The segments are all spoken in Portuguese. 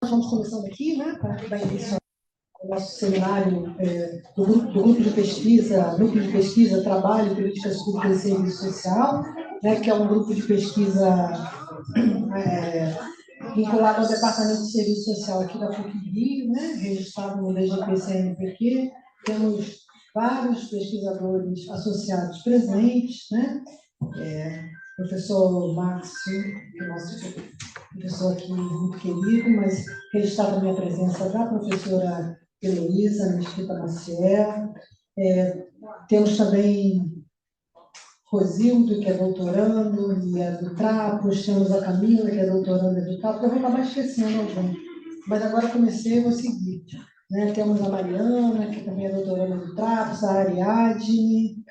estamos começando aqui, né, para dar início ao nosso seminário do grupo de pesquisa, Núcleo de Pesquisa, Trabalho, Políticas Públicas e Serviço Social, né, que é um grupo de pesquisa vinculado ao Departamento de Serviço Social aqui da PUC-Rio, né, registrado no DGP-CNPq. Temos vários pesquisadores associados presentes, né, professor Márcio, nosso professor aqui muito querido, mas registrar também a presença da professora Heloísa Mesquita Maciel. Temos também Rosildo, que é doutorando e é do Trapos, temos a Camila, que é doutoranda do Trapos. Eu vou acabar esquecendo alguém, mas agora comecei e vou seguir. Né? Temos a Mariana, que também é doutoranda do Trapos, a Ariadne,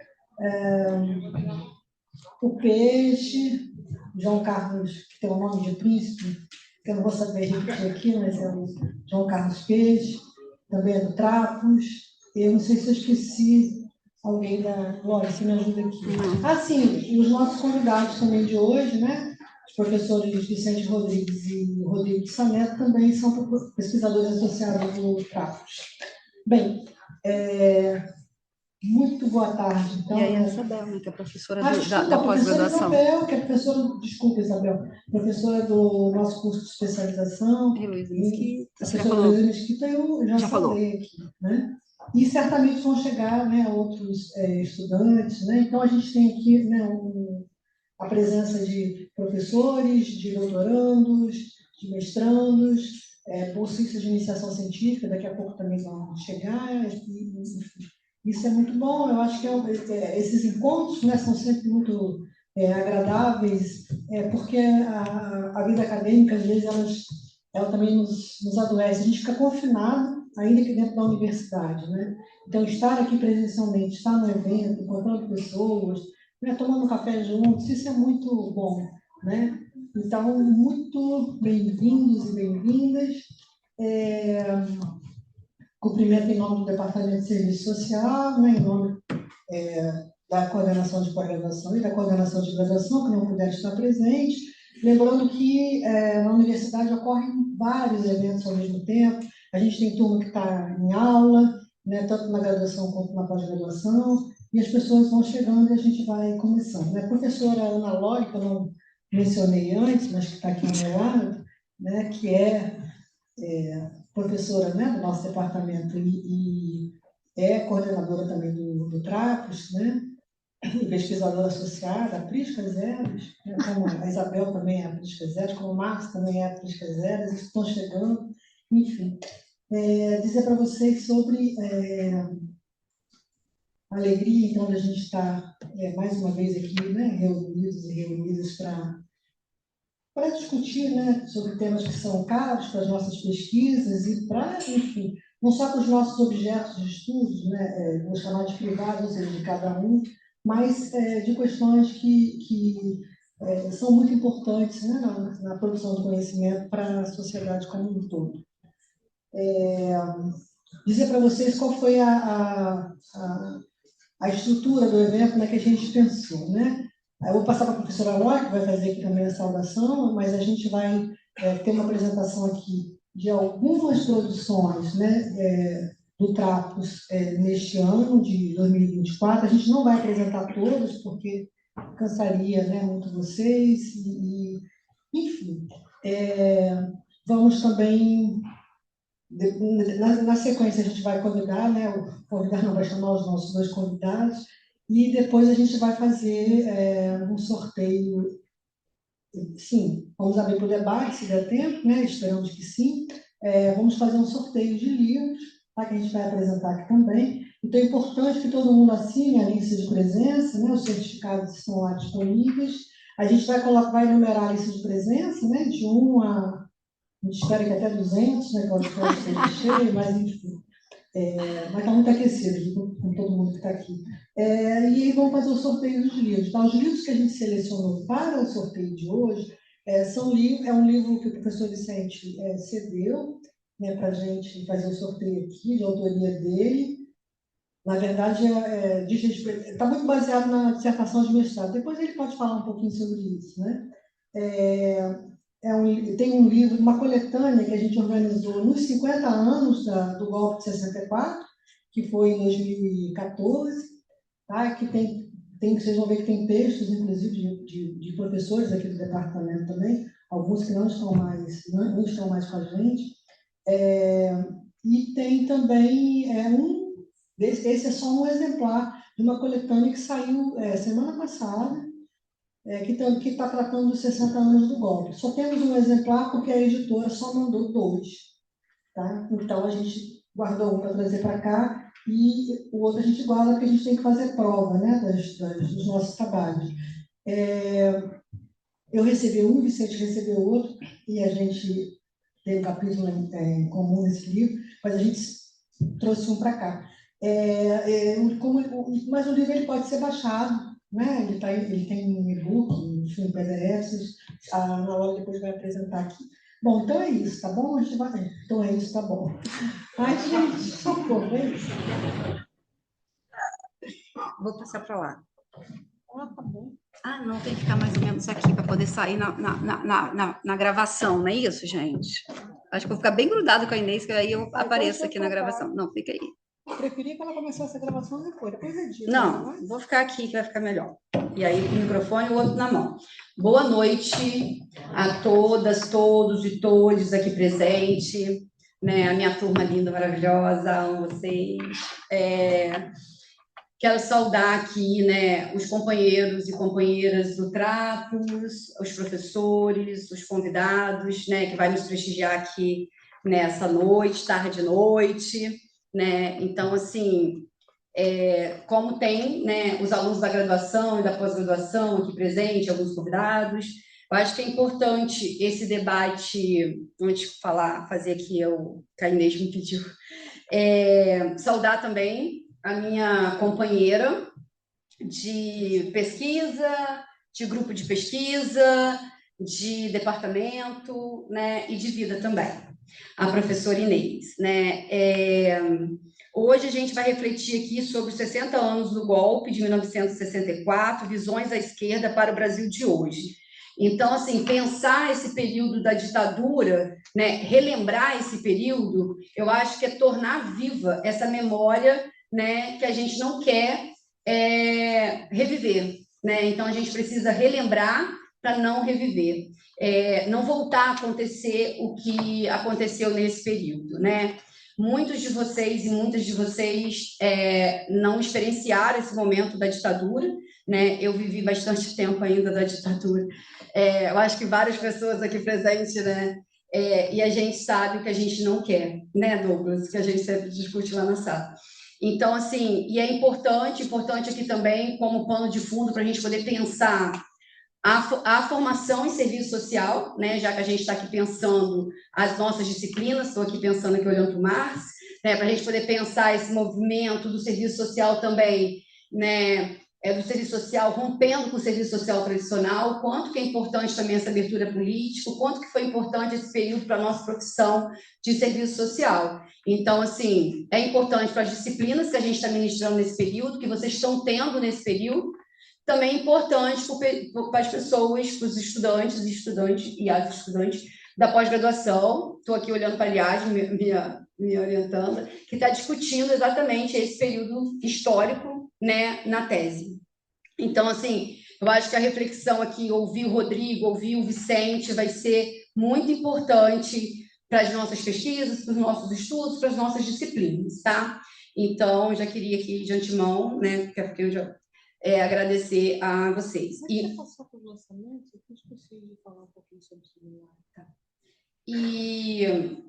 o Peixe, João Carlos, que tem o nome de príncipe, que eu não vou saber repetir aqui, mas é o João Carlos Peixe, também é do Trapos. Eu não sei se eu esqueci alguém da Glória, se me ajuda aqui. Sim, e os nossos convidados também de hoje, né? Os professores Vicente Rodrigues e Rodrigo de Saneto também são pesquisadores associados do Trapos. Bem, muito boa tarde. Então, e aí a Isabel, né, que é professora da pós-graduação. Isabel, que é professora, desculpa, Isabel, professora do nosso curso de especialização. Heloísa Mesquita. A professora Heloísa Mesquita eu já falei aqui, né? E certamente vão chegar, né, outros estudantes, né? Então a gente tem aqui, né, a presença de professores, de doutorandos, de mestrandos, bolsistas de iniciação científica, daqui a pouco também vão chegar. Isso é muito bom. Eu acho que esses encontros, né, são sempre muito agradáveis, porque a vida acadêmica, às vezes, ela também nos adoece. A gente fica confinado, ainda que dentro da universidade, né? Então, estar aqui presencialmente, estar no evento, encontrando pessoas, né, tomando café juntos, isso é muito bom, né? Então, muito bem-vindos e bem-vindas. Cumprimento em nome do Departamento de Serviço Social, né, em nome da coordenação de pós-graduação e da coordenação de graduação, que não puderam estar presentes. Lembrando que na universidade ocorrem vários eventos ao mesmo tempo. A gente tem turma que está em aula, né, tanto na graduação quanto na pós-graduação, e as pessoas vão chegando e a gente vai começando. A professora Ana Lória, que eu não mencionei antes, mas que está aqui ao meu lado, né, que é professora, né, do nosso departamento e é coordenadora também do Trapos, né, e pesquisadora associada, a Prisca Zeres, né, como a Isabel também é a Prisca Zeres, como o Márcio também é a Prisca Zeres, eles estão chegando, enfim. Dizer para vocês sobre a alegria, então, de a gente estar mais uma vez aqui, né, reunidos e reunidas para discutir, né, sobre temas que são caros para as nossas pesquisas e para, enfim, não só para os nossos objetos de estudos, né, vou chamar de privados, ou seja, de cada um, mas de questões que são muito importantes, né, na produção do conhecimento para a sociedade como um todo. Dizer para vocês qual foi a estrutura do evento, né, que a gente pensou, né? Eu vou passar para a professora Lória, que vai fazer aqui também a saudação, mas a gente vai ter uma apresentação aqui de algumas produções, né, do Trapos neste ano de 2024. A gente não vai apresentar todas, porque cansaria, né, muito vocês, enfim. Vamos também, na sequência, a gente vai convidar, né, o convidar não vai chamar os nossos dois convidados, e depois a gente vai fazer um sorteio. Sim, vamos abrir para o debate, se der tempo, né? Esperamos que sim. Vamos fazer um sorteio de livros, tá? Que a gente vai apresentar aqui também. Então, é importante que todo mundo assine a lista de presença, né? Os certificados estão lá disponíveis. A gente vai enumerar a lista de presença, né? De 1 a... A gente espera que até 200, né? Que o auditório seja cheio, mas enfim. Mas está muito aquecido aqui, com todo mundo que está aqui. E aí vamos fazer o sorteio dos livros. Tá? Os livros que a gente selecionou para o sorteio de hoje é um livro que o professor Vicente cedeu, né, para a gente fazer o sorteio aqui, de autoria dele. Na verdade, está muito baseado na dissertação de mestrado. Depois ele pode falar um pouquinho sobre isso, né? tem um livro, uma coletânea que a gente organizou nos 50 anos do golpe de 64, que foi em 2014, tá? Que vocês vão ver que tem textos, inclusive, de professores aqui do departamento também, alguns que não estão mais com a gente. E tem também esse é só um exemplar de uma coletânea que saiu semana passada, que está tratando dos 60 anos do golpe. Só temos um exemplar porque a editora só mandou 2. Tá? Então, a gente guardou um para trazer para cá e o outro a gente guarda porque a gente tem que fazer prova, né, dos nossos trabalhos. Eu recebi um, o Vicente recebeu outro, e a gente tem um capítulo em comum nesse livro, mas a gente trouxe um para cá. Mas o livro ele pode ser baixado, né? Ele tem um e-book, enfim, PDFs, a Ana Laura depois vai apresentar aqui. Bom, então é isso, tá bom? A gente vai. Então é isso, tá bom. Ai, gente, socorro, é isso. Vou passar para lá. Tá bom. Ah, não, tem que ficar mais ou menos aqui para poder sair na gravação, não é isso, gente? Acho que vou ficar bem grudado com a Inês, que aí eu apareço aqui na gravação. Não, fica aí. Preferia que ela começasse a gravação depois eu digo. Não, vou ficar aqui que vai ficar melhor. E aí o microfone e o outro na mão. Boa noite a todas, todos e todes aqui presentes, né? A minha turma linda, maravilhosa, amo vocês. Quero saudar aqui, né, os companheiros e companheiras do Trapos, os professores, os convidados, né, que vai nos prestigiar aqui nessa noite, tarde e noite, né? Então, assim, como tem, né, os alunos da graduação e da pós-graduação aqui presentes, alguns convidados, eu acho que é importante esse debate, antes de fazer aqui o que a Inês me pediu, saudar também a minha companheira de pesquisa, de grupo de pesquisa, de departamento, né, e de vida também, a professora Inês, né? Hoje a gente vai refletir aqui sobre os 60 anos do golpe de 1964, visões à esquerda para o Brasil de hoje. Então, assim, pensar esse período da ditadura, né, relembrar esse período, eu acho que é tornar viva essa memória, né, que a gente não quer reviver, né? Então a gente precisa relembrar para não reviver, não voltar a acontecer o que aconteceu nesse período, né? Muitos de vocês e muitas de vocês não experienciaram esse momento da ditadura, né? Eu vivi bastante tempo ainda da ditadura. Eu acho que várias pessoas aqui presentes, né? E a gente sabe o que a gente não quer, né, Douglas? Que a gente sempre discute lá na sala. Então, assim, e é importante aqui também, como pano de fundo, para a gente poder pensar a formação em serviço social, né, já que a gente está aqui pensando as nossas disciplinas, estou aqui pensando aqui olhando para o Marx, né, para a gente poder pensar esse movimento do serviço social também, né, do serviço social, rompendo com o serviço social tradicional, quanto que é importante também essa abertura política, quanto que foi importante esse período para a nossa profissão de serviço social. Então, assim, é importante para as disciplinas que a gente está ministrando nesse período, que vocês estão tendo nesse período, também é importante para as pessoas, para os estudantes e as estudantes da pós-graduação. Estou aqui olhando para a Liade, me orientando, que está discutindo exatamente esse período histórico, né, na tese. Então, assim, eu acho que a reflexão aqui, ouvir o Rodrigo, ouvir o Vicente, vai ser muito importante para as nossas pesquisas, para os nossos estudos, para as nossas disciplinas, tá? Então, já queria aqui, de antemão, né, porque eu já agradecer a vocês. Mas passar para o lançamento, eu esqueci de falar um pouquinho sobre o seminário. Tá?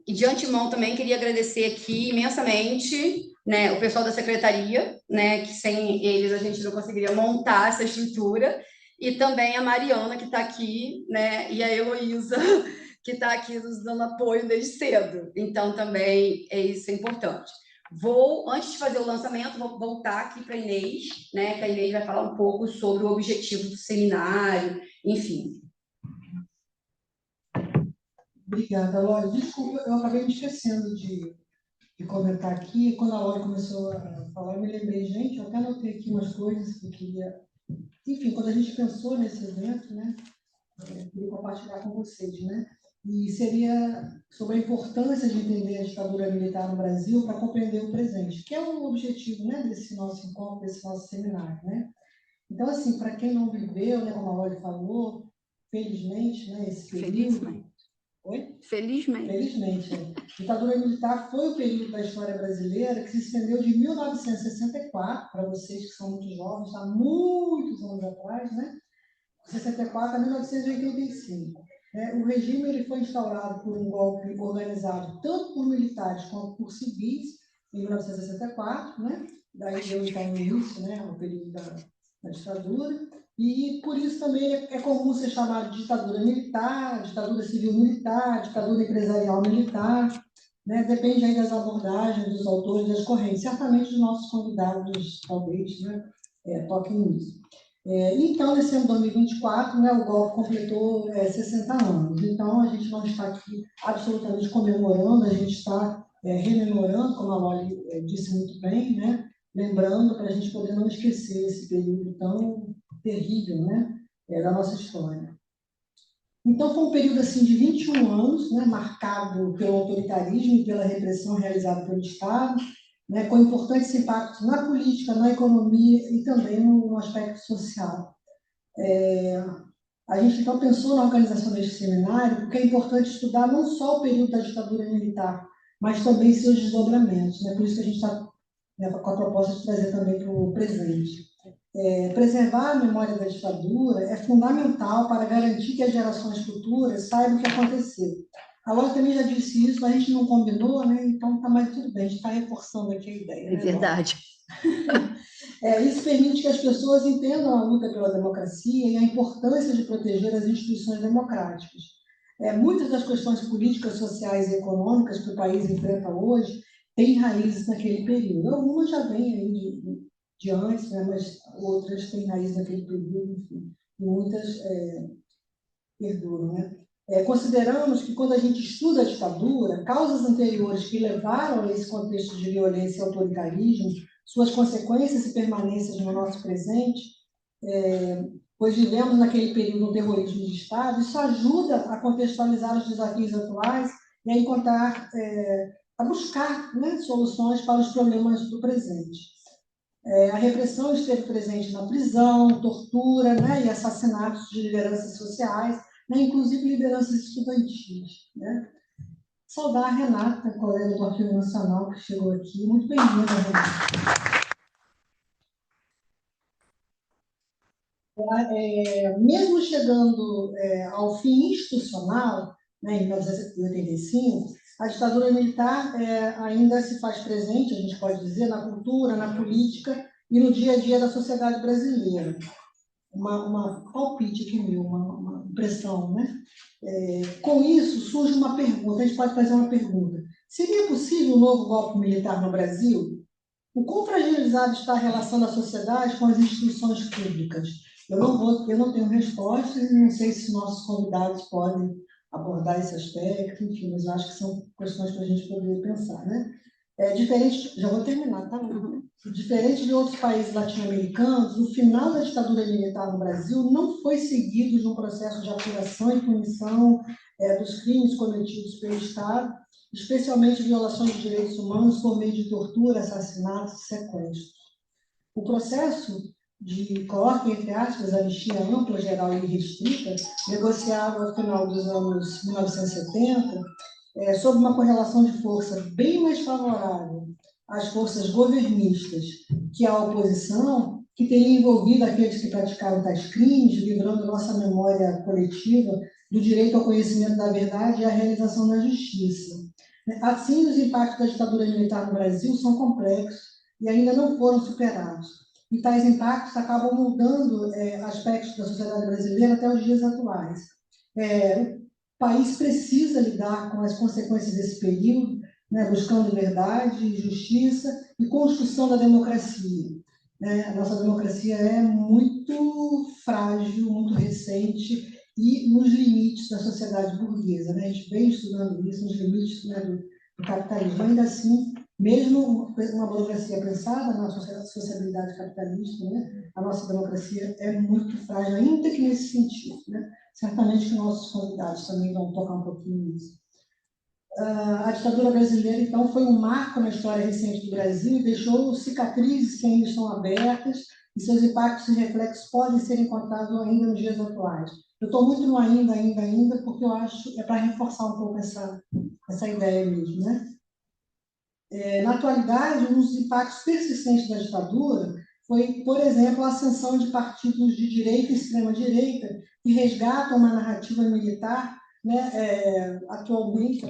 E de antemão também queria agradecer aqui imensamente, né, o pessoal da secretaria, né, que sem eles a gente não conseguiria montar essa estrutura, e também a Mariana, que está aqui, né, e a Heloísa, que está aqui nos dando apoio desde cedo. Então, também isso é importante. Antes de fazer o lançamento, vou voltar aqui para a Inês, né, que a Inês vai falar um pouco sobre o objetivo do seminário, enfim. Obrigada, Lore. Desculpa, eu acabei me esquecendo de comentar aqui. Quando a Lore começou a falar, eu me lembrei, gente, eu até anotei aqui umas coisas que eu queria... Enfim, quando a gente pensou nesse evento, né, queria compartilhar com vocês, né? E seria sobre a importância de entender a ditadura militar no Brasil para compreender o presente, que é o objetivo, né, desse nosso encontro, desse nosso seminário, né? Então, assim, para quem não viveu, né, como a Loli falou, felizmente, né, esse período... Felizmente. Oi? Felizmente. Felizmente. A ditadura militar foi o período da história brasileira que se estendeu de 1964, para vocês que são muito jovens, há muitos anos atrás, né? 64 a 1985. O regime ele foi instaurado por um golpe organizado tanto por militares quanto por civis em 1964, né? Daí deu então o início, né, ao período da ditadura, e por isso também é comum ser chamado de ditadura militar, ditadura civil-militar, ditadura empresarial militar, né? Depende aí das abordagens, dos autores, das correntes. Certamente os nossos convidados, talvez, né, toquem nisso. Então, nesse ano de 2024, né, o golpe completou 60 anos. Então, a gente não está aqui absolutamente comemorando, a gente está rememorando, como a Loli disse muito bem, né, lembrando para a gente poder não esquecer esse período tão terrível, né, da nossa história. Então, foi um período assim, de 21 anos, né, marcado pelo autoritarismo e pela repressão realizada pelo Estado, né, com importantes impactos na política, na economia e também no aspecto social. A gente, então, pensou na organização deste seminário porque é importante estudar não só o período da ditadura militar, mas também seus desdobramentos. Né? Por isso que a gente está, né, com a proposta de trazer também para o presente. Preservar a memória da ditadura é fundamental para garantir que as gerações futuras saibam o que aconteceu. A Loli também já disse isso, mas a gente não combinou, né? Então está mais tudo bem, a gente está reforçando aqui a ideia. É verdade. Isso permite que as pessoas entendam a luta pela democracia e a importância de proteger as instituições democráticas. Muitas das questões políticas, sociais e econômicas que o país enfrenta hoje têm raízes naquele período. Algumas já vêm aí de antes, né, mas outras têm raiz naquele período, enfim, e muitas perduram. Né? Consideramos que, quando a gente estuda a ditadura, causas anteriores que levaram a esse contexto de violência e autoritarismo, suas consequências e permanências no nosso presente, pois vivemos naquele período um terrorismo de Estado, isso ajuda a contextualizar os desafios atuais e a encontrar, a buscar, né, soluções para os problemas do presente. A repressão esteve presente na prisão, tortura, né, e assassinatos de lideranças sociais, né, inclusive lideranças estudantis. Né? Saudar a Renata, colega do Arquivo Nacional, que chegou aqui. Muito bem-vinda, Renata. Mesmo chegando ao fim institucional, né, em 1985, a ditadura militar ainda se faz presente, a gente pode dizer, na cultura, na política e no dia a dia da sociedade brasileira. Uma palpite aqui meu, uma impressão, né? Com isso, surge uma pergunta, a gente pode fazer uma pergunta. Seria possível um novo golpe militar no Brasil? O quão fragilizada está a relação da sociedade com as instituições públicas? Eu não tenho respostas e não sei se nossos convidados podem abordar esse aspecto, enfim, mas eu acho que são questões para a gente poder pensar, né? Diferente, já vou terminar, tá? Diferente de outros países latino-americanos, o final da ditadura militar no Brasil não foi seguido de um processo de apuração e punição dos crimes cometidos pelo Estado, especialmente violações de direitos humanos por meio de tortura, assassinatos e sequestros. O processo de, coloque entre aspas, anistia ampla, geral e restrita, negociado ao final dos anos 1970, sob uma correlação de força bem mais favorável às forças governistas que à oposição, que teria envolvido aqueles que praticaram tais crimes, livrando nossa memória coletiva do direito ao conhecimento da verdade e à realização da justiça. Assim, os impactos da ditadura militar no Brasil são complexos e ainda não foram superados. E tais impactos acabam mudando aspectos da sociedade brasileira até os dias atuais. O país precisa lidar com as consequências desse período, né, buscando liberdade, justiça e construção da democracia. A nossa democracia é muito frágil, muito recente e nos limites da sociedade burguesa. Né? A gente vem estudando isso, nos limites, né, do capitalismo. Ainda assim, mesmo uma burocracia pensada na sociabilidade capitalista, né, a nossa democracia é muito frágil, ainda que nesse sentido. Né? certamente que nossos convidados também vão tocar um pouquinho nisso. A ditadura brasileira, então, foi um marco na história recente do Brasil e deixou cicatrizes que ainda estão abertas e seus impactos e reflexos podem ser encontrados ainda nos dias atuais. Eu estou muito no ainda, porque eu acho que é para reforçar um pouco essa ideia mesmo, né? Na atualidade, um dos impactos persistentes da ditadura foi, por exemplo, a ascensão de partidos de direita e extrema-direita que resgatam uma narrativa militar, né, atualmente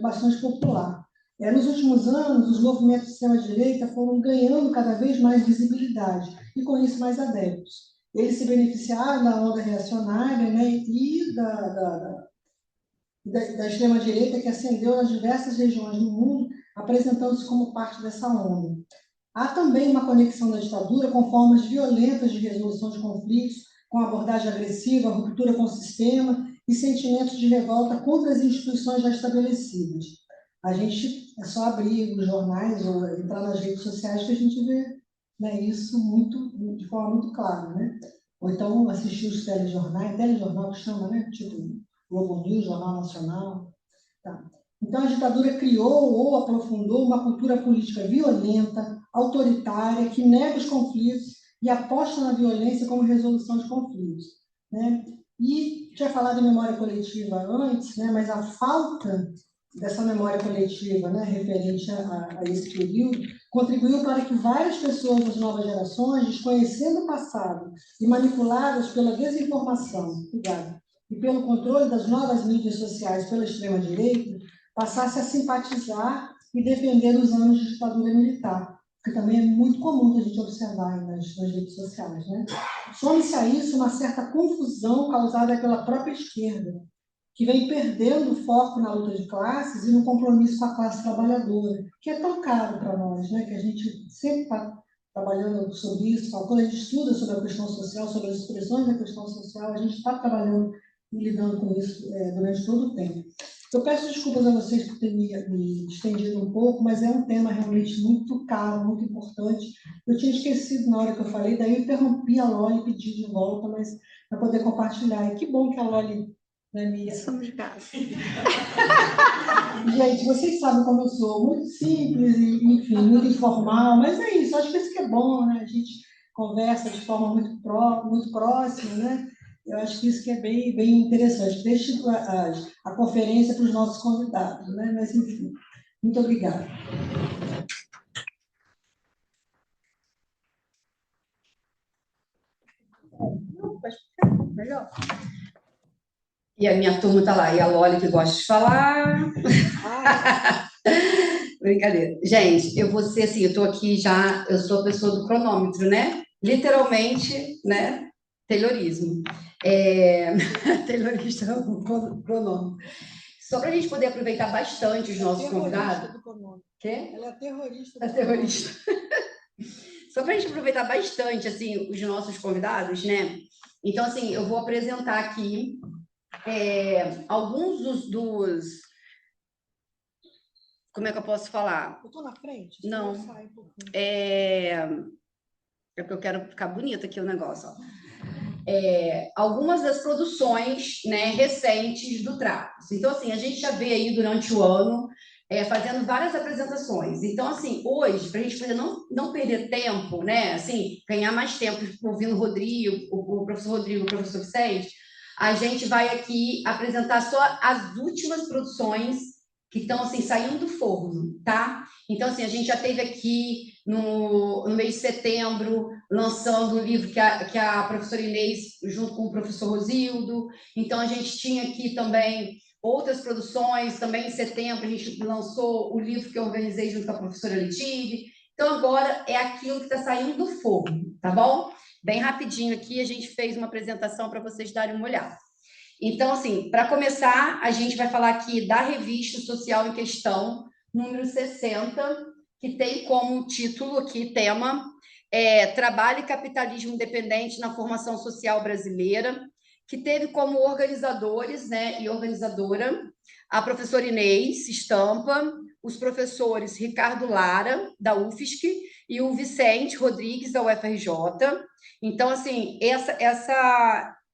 bastante popular. Nos últimos anos, os movimentos de extrema-direita foram ganhando cada vez mais visibilidade e, com isso, mais adeptos. Eles se beneficiaram da onda reacionária, né, e da extrema-direita que ascendeu nas diversas regiões do mundo, apresentando-se como parte dessa onda. Há também uma conexão da ditadura com formas violentas de resolução de conflitos, com abordagem agressiva, ruptura com o sistema e sentimentos de revolta contra as instituições já estabelecidas. A gente é só abrir os jornais ou entrar nas redes sociais que a gente vê, né, isso de forma muito clara, né? Ou então assistir os telejornal que chama, né? Tipo Globo News, Jornal Nacional. Tá. Então, a ditadura criou ou aprofundou uma cultura política violenta, autoritária, que nega os conflitos e aposta na violência como resolução de conflitos, né? E tinha falado em memória coletiva antes, né? Mas a falta dessa memória coletiva, né, referente a esse período, contribuiu para que várias pessoas das novas gerações, desconhecendo o passado e manipuladas pela desinformação, e pelo controle das novas mídias sociais pela extrema-direita, passasse a simpatizar e defender os anos de ditadura militar, que também é muito comum a gente observar nas redes sociais, né? Some-se a isso uma certa confusão causada pela própria esquerda, que vem perdendo o foco na luta de classes e no compromisso com a classe trabalhadora, que é tão caro para nós, né? Que a gente sempre está trabalhando sobre isso, quando a gente estuda sobre a questão social, sobre as expressões da questão social, a gente está trabalhando e lidando com isso durante todo o tempo. Eu peço desculpas a vocês por ter me estendido um pouco, mas é um tema realmente muito caro, muito importante. Eu tinha esquecido na hora que eu falei, daí eu interrompi a Loli e pedi de volta, mas para poder compartilhar. E que bom que a Loli, né, Mia? Somos de casa. Gente, vocês sabem como eu sou, muito simples e, enfim, muito informal, mas é isso, acho que isso que é bom, né? A gente conversa de forma muito próxima, né? Eu acho que isso que é bem interessante. Deixe a conferência para os nossos convidados, né? Mas, enfim, muito obrigada. Não, pode ficar, melhor. E a minha turma está lá, e a Loli que gosta de falar. Brincadeira. Gente, eu vou ser assim, eu estou aqui já, eu sou a pessoa do cronômetro, né? Literalmente, né? Taylorismo. Taylorista é o cronômetro. Só para a gente poder aproveitar bastante os nossos convidados. Quê? Ela é terrorista. É terrorista. Só para a gente aproveitar bastante, assim, os nossos convidados, né? Então, assim, eu vou apresentar aqui alguns dos... Como é que eu posso falar? Eu estou na frente? Não. É porque eu quero ficar bonita aqui o negócio, ó. Algumas das produções, né, recentes do Trapos. Então, assim, a gente já vê aí durante o ano fazendo várias apresentações. Então, assim, hoje, para a gente poder não perder tempo, né, assim, ganhar mais tempo ouvindo o Rodrigo, o professor Rodrigo, o professor Vicente, a gente vai aqui apresentar só as últimas produções que estão, assim, saindo do forno, tá? Então, assim, a gente já teve aqui no mês de setembro, lançando o livro que a professora Inês, junto com o professor Rosildo. Então, a gente tinha aqui também outras produções. Também em setembro, a gente lançou o livro que eu organizei junto com a professora Letive. Então, agora é aquilo que está saindo do forno, tá bom? Bem rapidinho aqui, a gente fez uma apresentação para vocês darem uma olhada. Então, assim, para começar, a gente vai falar aqui da revista social em questão, número 60, que tem como título aqui, tema, Trabalho e Capitalismo Independente na Formação Social Brasileira, que teve como organizadores, né, e organizadora a professora Inês Estampa, os professores Ricardo Lara, da UFSC, e o Vicente Rodrigues, da UFRJ. Então, assim,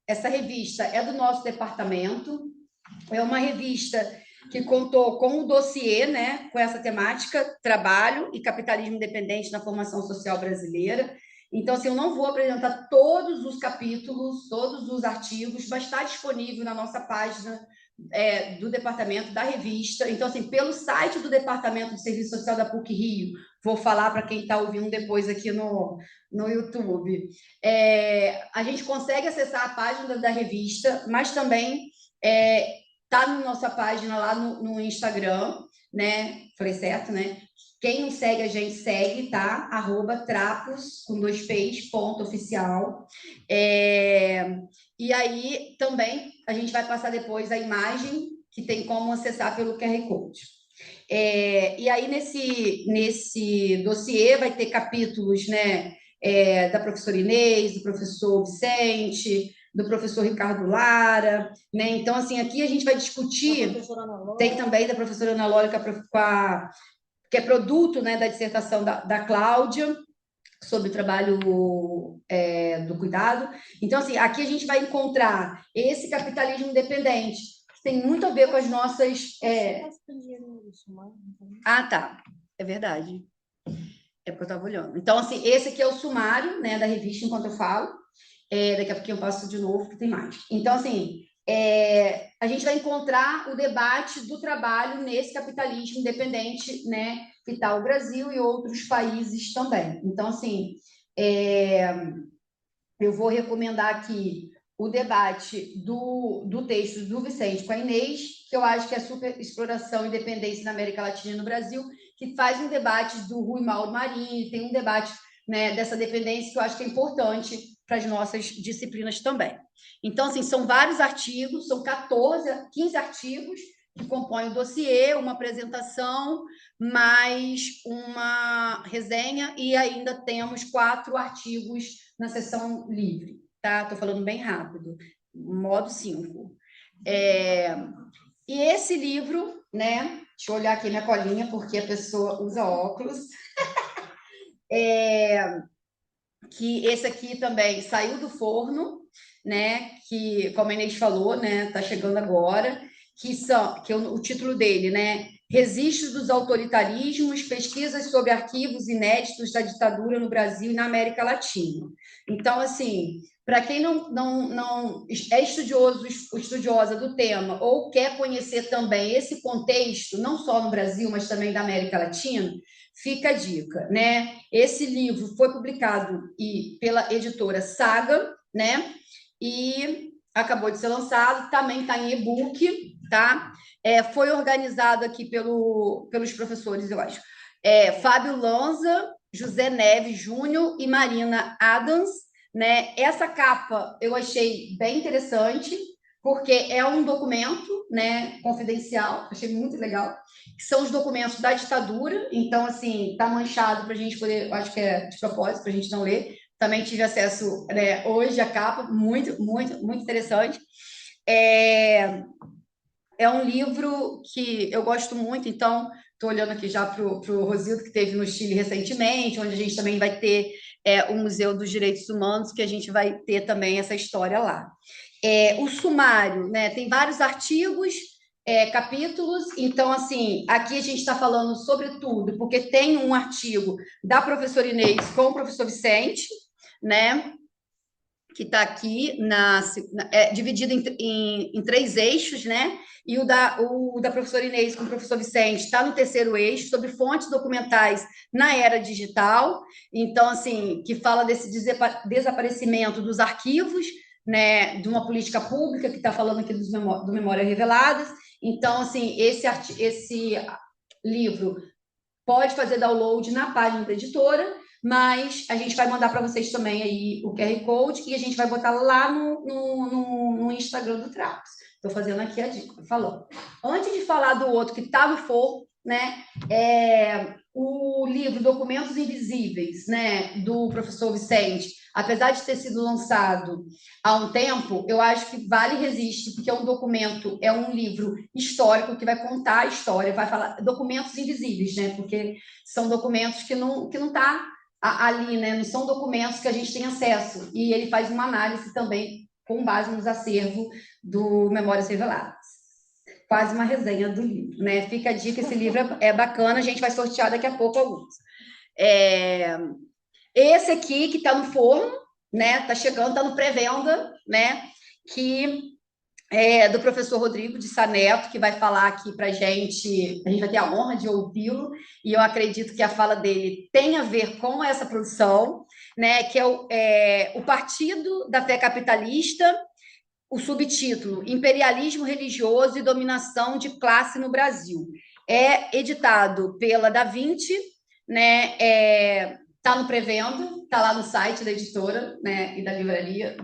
essa revista é do nosso departamento, é uma revista que contou com o dossiê, né, com essa temática, trabalho e capitalismo independente na formação social brasileira. Então, assim, eu não vou apresentar todos os capítulos, todos os artigos, mas está disponível na nossa página do departamento, da revista. Então, assim, pelo site do Departamento de Serviço Social da PUC-Rio, vou falar para quem está ouvindo depois aqui no YouTube. A gente consegue acessar a página da revista, mas também está na nossa página lá no Instagram, né? Falei certo, né? Quem não segue a gente, segue, tá? @trapos, com 2 P's, _oficial. E aí, também, a gente vai passar depois a imagem, que tem como acessar pelo QR Code. E aí, nesse dossiê, vai ter capítulos, né? Da professora Inês, do professor Vicente, do professor Ricardo Lara, né? Então, assim, aqui a gente vai discutir... Tem também da professora Ana Lória, que é produto, né, da dissertação da Cláudia, sobre o trabalho do cuidado. Então, assim, aqui a gente vai encontrar esse capitalismo independente, que tem muito a ver com as nossas... Ah, tá. É verdade. É porque eu estava olhando. Então, assim, esse aqui é o sumário, né, da revista, enquanto eu falo. Daqui a pouquinho eu passo de novo, que tem mais. Então, assim, a gente vai encontrar o debate do trabalho nesse capitalismo independente, né, que está o Brasil e outros países também. Então, assim, eu vou recomendar aqui o debate do texto do Vicente com a Inês, que eu acho que é super exploração e dependência na América Latina e no Brasil, que faz um debate do Rui Mauro Marinho, tem um debate, né, dessa dependência que eu acho que é importante para as nossas disciplinas também. Então, assim, são vários artigos, são 15 artigos que compõem o dossiê, uma apresentação, mais uma resenha, e ainda temos 4 artigos na seção livre, tá? Estou falando bem rápido, modo 5. E esse livro, né? Deixa eu olhar aqui minha colinha, porque a pessoa usa óculos. Que esse aqui também saiu do forno, né? Que, como a Inês falou, né? Está chegando agora, que o título dele, né? Registros dos autoritarismos, pesquisas sobre arquivos inéditos da ditadura no Brasil e na América Latina. Então, assim, para quem não é estudiosa do tema ou quer conhecer também esse contexto, não só no Brasil, mas também da América Latina, fica a dica, né? Esse livro foi publicado pela editora Saga, né? E acabou de ser lançado, também está em e-book, tá? Foi organizado aqui pelos professores, eu acho. Fábio Lanza, José Neves Júnior e Marina Adams, né? Essa capa eu achei bem interessante, porque é um documento, né, confidencial, achei muito legal, que são os documentos da ditadura, então, assim, tá manchado para a gente poder, acho que é de propósito, para a gente não ler. Também tive acesso, né, hoje à capa, muito, muito, muito interessante. É um livro que eu gosto muito, então estou olhando aqui já para o Rosildo, que teve no Chile recentemente, onde a gente também vai ter o Museu dos Direitos Humanos, que a gente vai ter também essa história lá. O sumário, né, tem vários artigos, capítulos, então, assim, aqui a gente está falando sobre tudo, porque tem um artigo da professora Inês com o professor Vicente, né, que está aqui, dividido em 3 eixos, né? E o da professora Inês com o professor Vicente está no 3º eixo, sobre fontes documentais na era digital. Então, assim, que fala desse desaparecimento dos arquivos, né? De uma política pública, que está falando aqui do Memórias Reveladas. Então, assim, esse livro pode fazer download na página da editora, mas a gente vai mandar para vocês também aí o QR Code e a gente vai botar lá no Instagram do Trapos. Estou fazendo aqui a dica, falando. Antes de falar do outro que está no forno, né, o livro Documentos Invisíveis, né, do professor Vicente, apesar de ter sido lançado há um tempo, eu acho que vale e resiste, porque é um documento, é um livro histórico que vai contar a história, vai falar documentos invisíveis, né, porque são documentos que não tá ali, né, não são documentos que a gente tem acesso, e ele faz uma análise também com base nos acervos do Memórias Reveladas. Quase uma resenha do livro, né? Fica a dica, esse livro é bacana, a gente vai sortear daqui a pouco alguns. Esse aqui, que está no forno, né? Está chegando, está no pré-venda, né? Que é do professor Rodrigo de Sá Neto, que vai falar aqui para a gente vai ter a honra de ouvi-lo, e eu acredito que a fala dele tem a ver com essa produção, né? Que é o Partido da Fé Capitalista, o subtítulo Imperialismo Religioso e Dominação de Classe no Brasil. É editado pela Da Vinci, né? Está no pré-venda, está lá no site da editora, né? E da livraria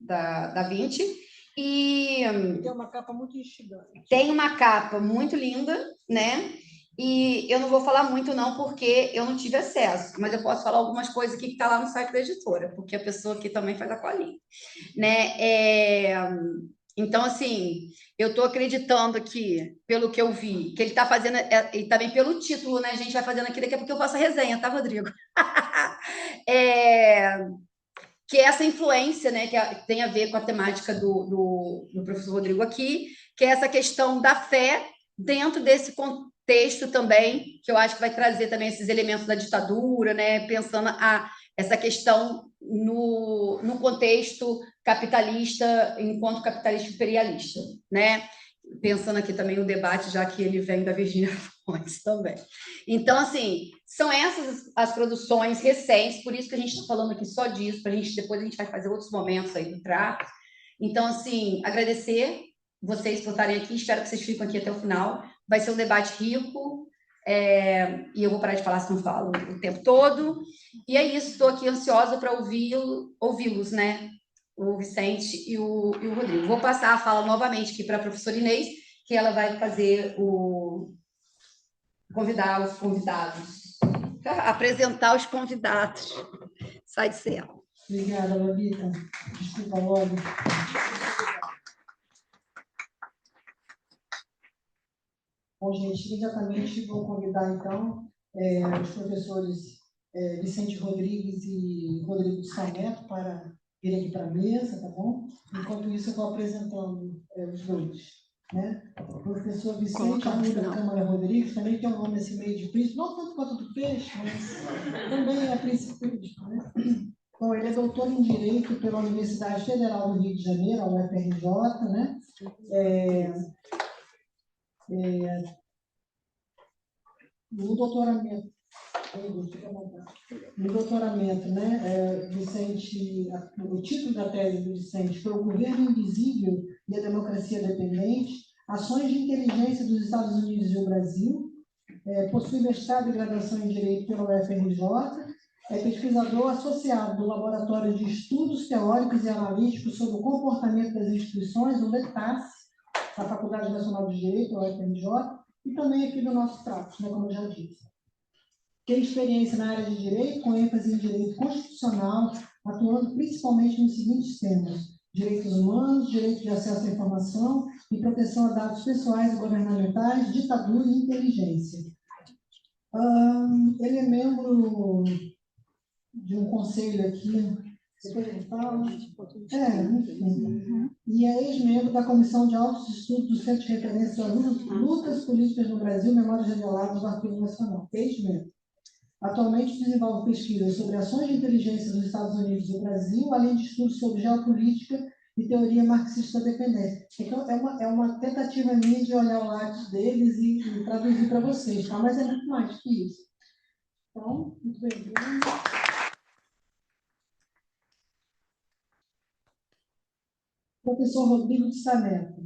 da Vinci. E tem uma capa muito instigante. Tem uma capa muito linda, né? E eu não vou falar muito, não, porque eu não tive acesso, mas eu posso falar algumas coisas aqui que está lá no site da editora, porque a pessoa aqui também faz a colinha, né? Então, assim, eu estou acreditando aqui, pelo que eu vi, que ele está fazendo, e também pelo título, né? A gente vai fazendo aqui, daqui a pouco eu faço a resenha, tá, Rodrigo? Que é essa influência, né, que tem a ver com a temática do professor Rodrigo aqui, que é essa questão da fé dentro desse contexto também, que eu acho que vai trazer também esses elementos da ditadura, né, pensando essa questão no contexto capitalista, enquanto capitalista imperialista, né? Pensando aqui também o debate, já que ele vem da Virgínia Fontes também. Então, assim, são essas as produções recentes, por isso que a gente está falando aqui só disso, depois a gente vai fazer outros momentos aí do trato. Então, assim, agradecer vocês por estarem aqui, espero que vocês fiquem aqui até o final. Vai ser um debate rico, e eu vou parar de falar se não falo o tempo todo. E é isso, estou aqui ansiosa para ouvi-los, né? O Vicente e o Rodrigo. Vou passar a fala novamente aqui para a professora Inês, que ela vai fazer convidar os convidados, apresentar os convidados. Sai de cena. Obrigada, Babita. Desculpa logo. Bom, gente, imediatamente vou convidar, então, os professores Vicente Rodrigues e Rodrigo de Sá Neto para vir aqui para a mesa, tá bom? Enquanto isso, eu vou apresentando os dois, né? O professor Vicente Arruda Câmara Rodrigues também tem um nome assim meio difícil, não tanto quanto do peixe, mas também é principista, né? Bom, ele é doutor em Direito pela Universidade Federal do Rio de Janeiro, a UFRJ, né? No doutoramento, né, Vicente, o título da tese do Vicente foi O Governo Invisível e a Democracia Dependente, Ações de Inteligência dos Estados Unidos e o Brasil. Possui mestrado e graduação em Direito pela UFRJ, é pesquisador associado do Laboratório de Estudos Teóricos e Analíticos sobre o Comportamento das Instituições, o LETAS, da Faculdade Nacional de Direito, a UFRJ, e também aqui do nosso trato, né, como eu já disse. Tem experiência na área de direito, com ênfase em direito constitucional, atuando principalmente nos seguintes temas: direitos humanos, direito de acesso à informação e proteção a dados pessoais e governamentais, ditadura e inteligência. Ele é membro de um conselho aqui, depois ele fala, enfim, e é ex-membro da Comissão de Altos Estudos do Centro de Referência a Lutas Políticas no Brasil, Memórias Reveladas do Arquivo Nacional, ex-membro. Atualmente desenvolve pesquisas sobre ações de inteligência dos Estados Unidos e do Brasil, além de estudos sobre geopolítica e teoria marxista dependente. Então, é uma tentativa minha de olhar o lado deles e traduzir para vocês, tá? Mas é muito mais que isso. Então, muito bem. Professor Rodrigo de Sá Neto,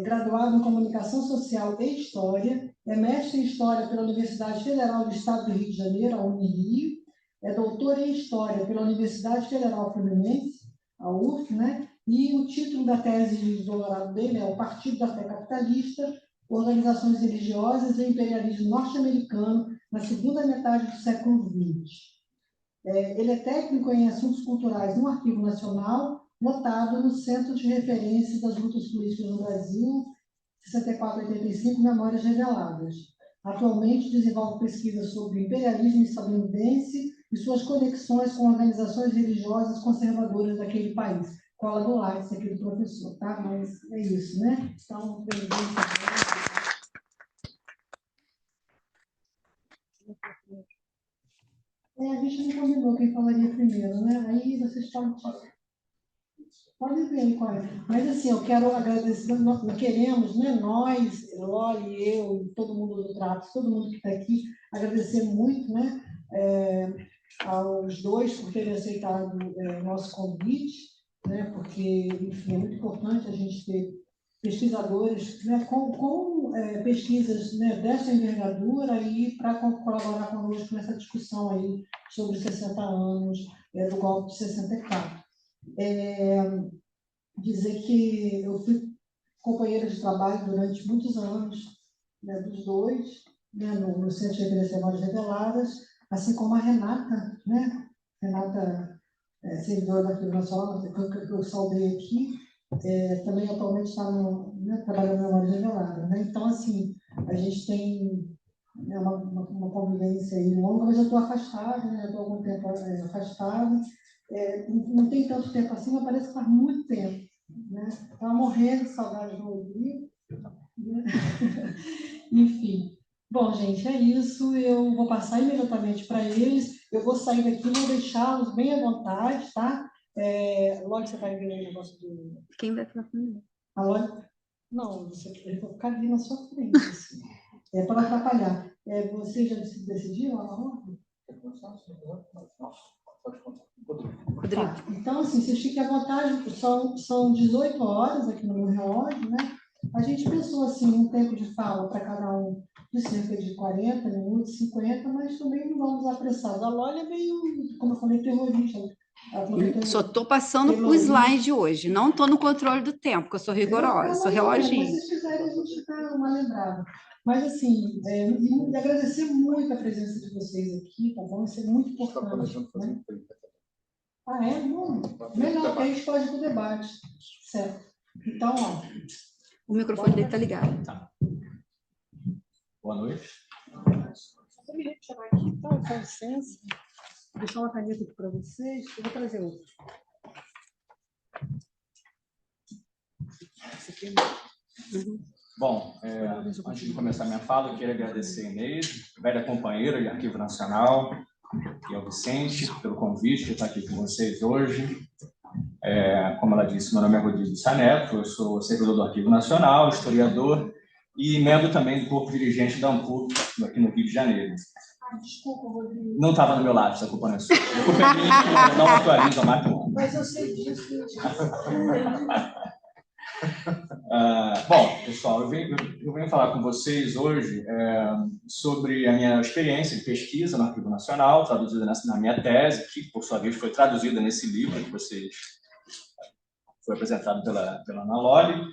graduado em Comunicação Social e História, é mestre em História pela Universidade Federal do Estado do Rio de Janeiro, a Unirio, é doutor em História pela Universidade Federal Fluminense, a UF, né? E o título da tese de doutorado dele é O Partido da Fé Capitalista, Organizações Religiosas e o Imperialismo Norte-Americano na segunda metade do século XX. Ele é técnico em assuntos culturais no Arquivo Nacional, lotado no Centro de Referência das Lutas Políticas no Brasil, 64-85, Memórias Reveladas. Atualmente desenvolve pesquisas sobre o imperialismo estadunidense e suas conexões com organizações religiosas conservadoras daquele país. Cola do Lattes, aqui do professor, tá? Mas é isso, né? Então, a gente não combinou quem falaria primeiro, né? Aí vocês podem ver aí qual é. Mas, assim, eu quero agradecer, nós queremos, né? Nós, Loli, eu, e todo mundo do TRAPS, todo mundo que está aqui, agradecer muito, né? Aos dois por terem aceitado o nosso convite, né? Porque, enfim, é muito importante a gente ter pesquisadores, né, com pesquisas, né, dessa envergadura aí para colaborar conosco nessa discussão aí sobre 60 anos do golpe de 64. Dizer que eu fui companheira de trabalho durante muitos anos, né, dos dois, né, no Centro de Referência Memórias Reveladas, assim como a Renata, né? Renata, servidora da Arquivo Nacional, que eu saudei aqui, também atualmente está trabalhando na Memórias Reveladas, né? Então, assim, a gente tem uma convivência aí longa, mas eu estou afastada, né? Estou há algum tempo afastada. Não tem tanto tempo assim, mas parece que faz muito tempo, né? Estava morrendo de saudade do ouvir, né? Enfim. Bom, gente, é isso. Eu vou passar imediatamente para eles. Eu vou sair daqui, vou deixá-los bem à vontade, tá? Logo você vai ver o negócio do... Quem vai falar primeiro? A Loli... Não, ele vai ficar ali na sua frente, assim. Para não atrapalhar. Vocês já decidiram a ordem? Tá. Então, assim, vocês fiquem à vontade, são 18 horas aqui no meu relógio, né? A gente pensou, assim, um tempo de fala para cada um de cerca de 40 minutos, 50, mas também não vamos apressar. A Loli é meio, como eu falei, terrorista. Só estou passando o slide hoje, não estou no controle do tempo, porque eu sou rigorosa, sou reloginho. Se vocês quiserem, a gente dá uma lembrada. Mas, assim, e agradecer muito a presença de vocês aqui, tá bom? Isso é muito importante. Né? É? Bom, melhor, porque a gente pode ir para o debate. Certo. Então, ó. O microfone dele está ligado. Tá. Boa noite. Eu me chamar aqui, então, com licença. Vou deixar uma caneta aqui para vocês. Eu vou trazer outra. Bom, antes de começar minha fala, eu quero agradecer a Inês, velha companheira de Arquivo Nacional, e ao Vicente pelo convite de estar aqui com vocês hoje. Como ela disse, meu nome é Rodrigo Saneto, eu sou servidor do Arquivo Nacional, historiador e membro também do corpo dirigente da ANPUC, aqui no Rio de Janeiro. Desculpa, Rodrigo. Não estava no meu lado, essa culpa não é sua. A culpa é minha que eu não atualizo há mais de um ano. Mas eu sei disso. Bom, pessoal, eu venho falar com vocês hoje sobre a minha experiência de pesquisa no Arquivo Nacional, traduzida na minha tese, que, por sua vez, foi traduzida nesse livro que foi apresentado pela Ana Loli,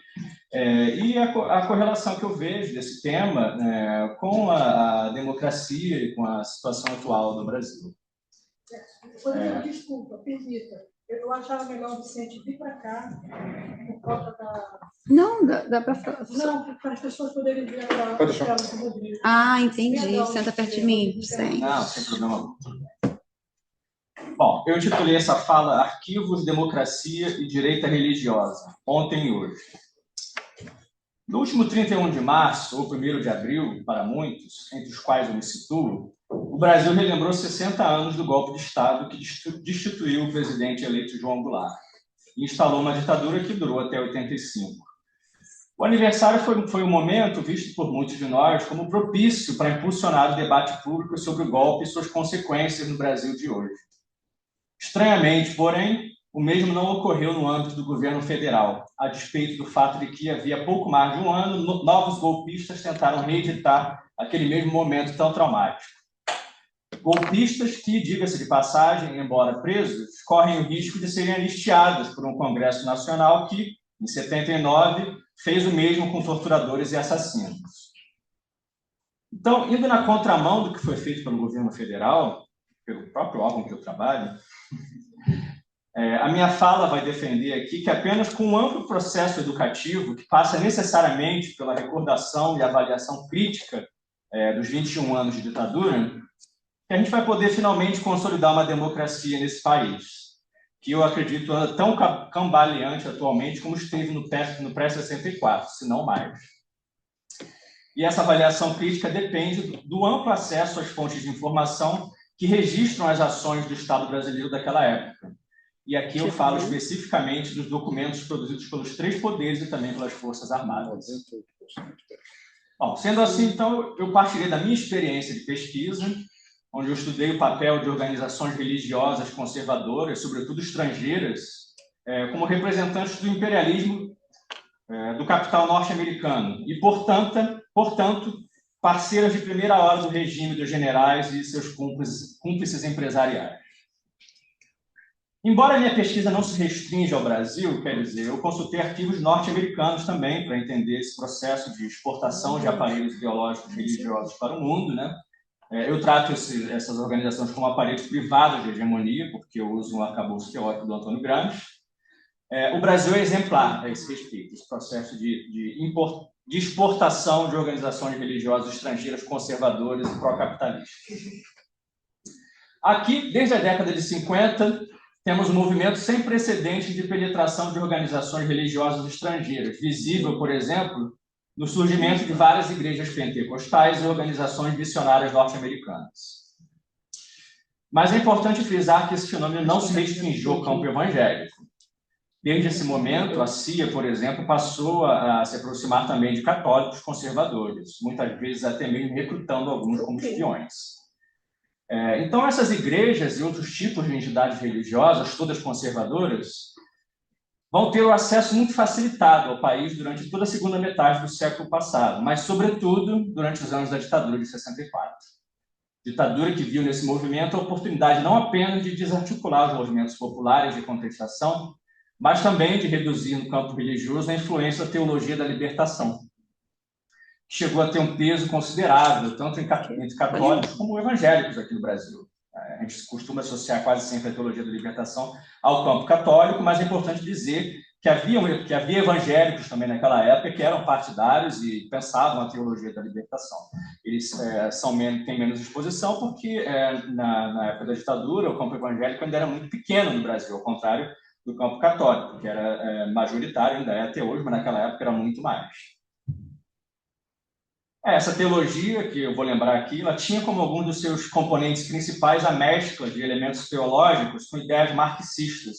e a correlação que eu vejo desse tema com a democracia e com a situação atual do Brasil. Desculpa, permita. Eu achava melhor o Vicente vir para cá, por conta da... Não, dá para falar. Não, para as pessoas poderem ver a tela do Rodrigo. Ah, entendi. Senta perto de mim. Não, sem problema. Bom, eu intitulei essa fala Arquivos, Democracia e Direita Religiosa, ontem e hoje. No último 31 de março, ou 1º de abril, para muitos, entre os quais eu me situo, o Brasil relembrou 60 anos do golpe de Estado que destituiu o presidente eleito João Goulart e instalou uma ditadura que durou até 85. O aniversário foi um momento visto por muitos de nós como propício para impulsionar o debate público sobre o golpe e suas consequências no Brasil de hoje. Estranhamente, porém, o mesmo não ocorreu no âmbito do governo federal, a despeito do fato de que havia pouco mais de um ano, novos golpistas tentaram reeditar aquele mesmo momento tão traumático. Golpistas que, diga-se de passagem, embora presos, correm o risco de serem anistiados por um Congresso Nacional que, em 79, fez o mesmo com torturadores e assassinos. Então, indo na contramão do que foi feito pelo governo federal, pelo próprio órgão que eu trabalho, a minha fala vai defender aqui que apenas com um amplo processo educativo que passa necessariamente pela recordação e avaliação crítica dos 21 anos de ditadura, que a gente vai poder finalmente consolidar uma democracia nesse país, que eu acredito anda tão cambaleante atualmente como esteve no pré-64, se não mais. E essa avaliação crítica depende do amplo acesso às fontes de informação que registram as ações do Estado brasileiro daquela época. E aqui eu falo especificamente dos documentos produzidos pelos 3 poderes e também pelas Forças Armadas. Bom, sendo assim, então, eu partirei da minha experiência de pesquisa, onde eu estudei o papel de organizações religiosas conservadoras, sobretudo estrangeiras, como representantes do imperialismo do capital norte-americano e, portanto, parceiras de primeira hora do regime dos generais e seus cúmplices empresariais. Embora a minha pesquisa não se restrinja ao Brasil, quer dizer, eu consultei arquivos norte-americanos também para entender esse processo de exportação de aparelhos ideológicos religiosos para o mundo, né? Eu trato essas organizações como aparelhos privados de hegemonia, porque eu uso um arcabouço teórico do Antônio Gramsci. O Brasil é exemplar a esse respeito, esse processo de exportação de organizações religiosas estrangeiras conservadoras e pró-capitalistas. Aqui, desde a década de 50, temos um movimento sem precedentes de penetração de organizações religiosas estrangeiras, visível, por exemplo, no surgimento de várias igrejas pentecostais e organizações missionárias norte-americanas. Mas é importante frisar que esse fenômeno não se restringiu ao campo evangélico. Desde esse momento, a CIA, por exemplo, passou a se aproximar também de católicos conservadores, muitas vezes até mesmo recrutando alguns como espiões. Então, essas igrejas e outros tipos de entidades religiosas, todas conservadoras, vão ter o acesso muito facilitado ao país durante toda a segunda metade do século passado, mas, sobretudo, durante os anos da ditadura de 64. Ditadura que viu nesse movimento a oportunidade não apenas de desarticular os movimentos populares de contestação, mas também de reduzir no campo religioso a influência da teologia da libertação, que chegou a ter um peso considerável, tanto entre católicos como evangélicos aqui no Brasil. A gente costuma associar quase sempre a teologia da libertação ao campo católico, mas é importante dizer que havia evangélicos também naquela época que eram partidários e pensavam a teologia da libertação. Eles têm menos exposição porque, na época da ditadura, o campo evangélico ainda era muito pequeno no Brasil, ao contrário do campo católico, que era majoritário, ainda é até hoje, mas naquela época era muito mais. Essa teologia, que eu vou lembrar aqui, ela tinha como algum dos seus componentes principais a mescla de elementos teológicos com ideias marxistas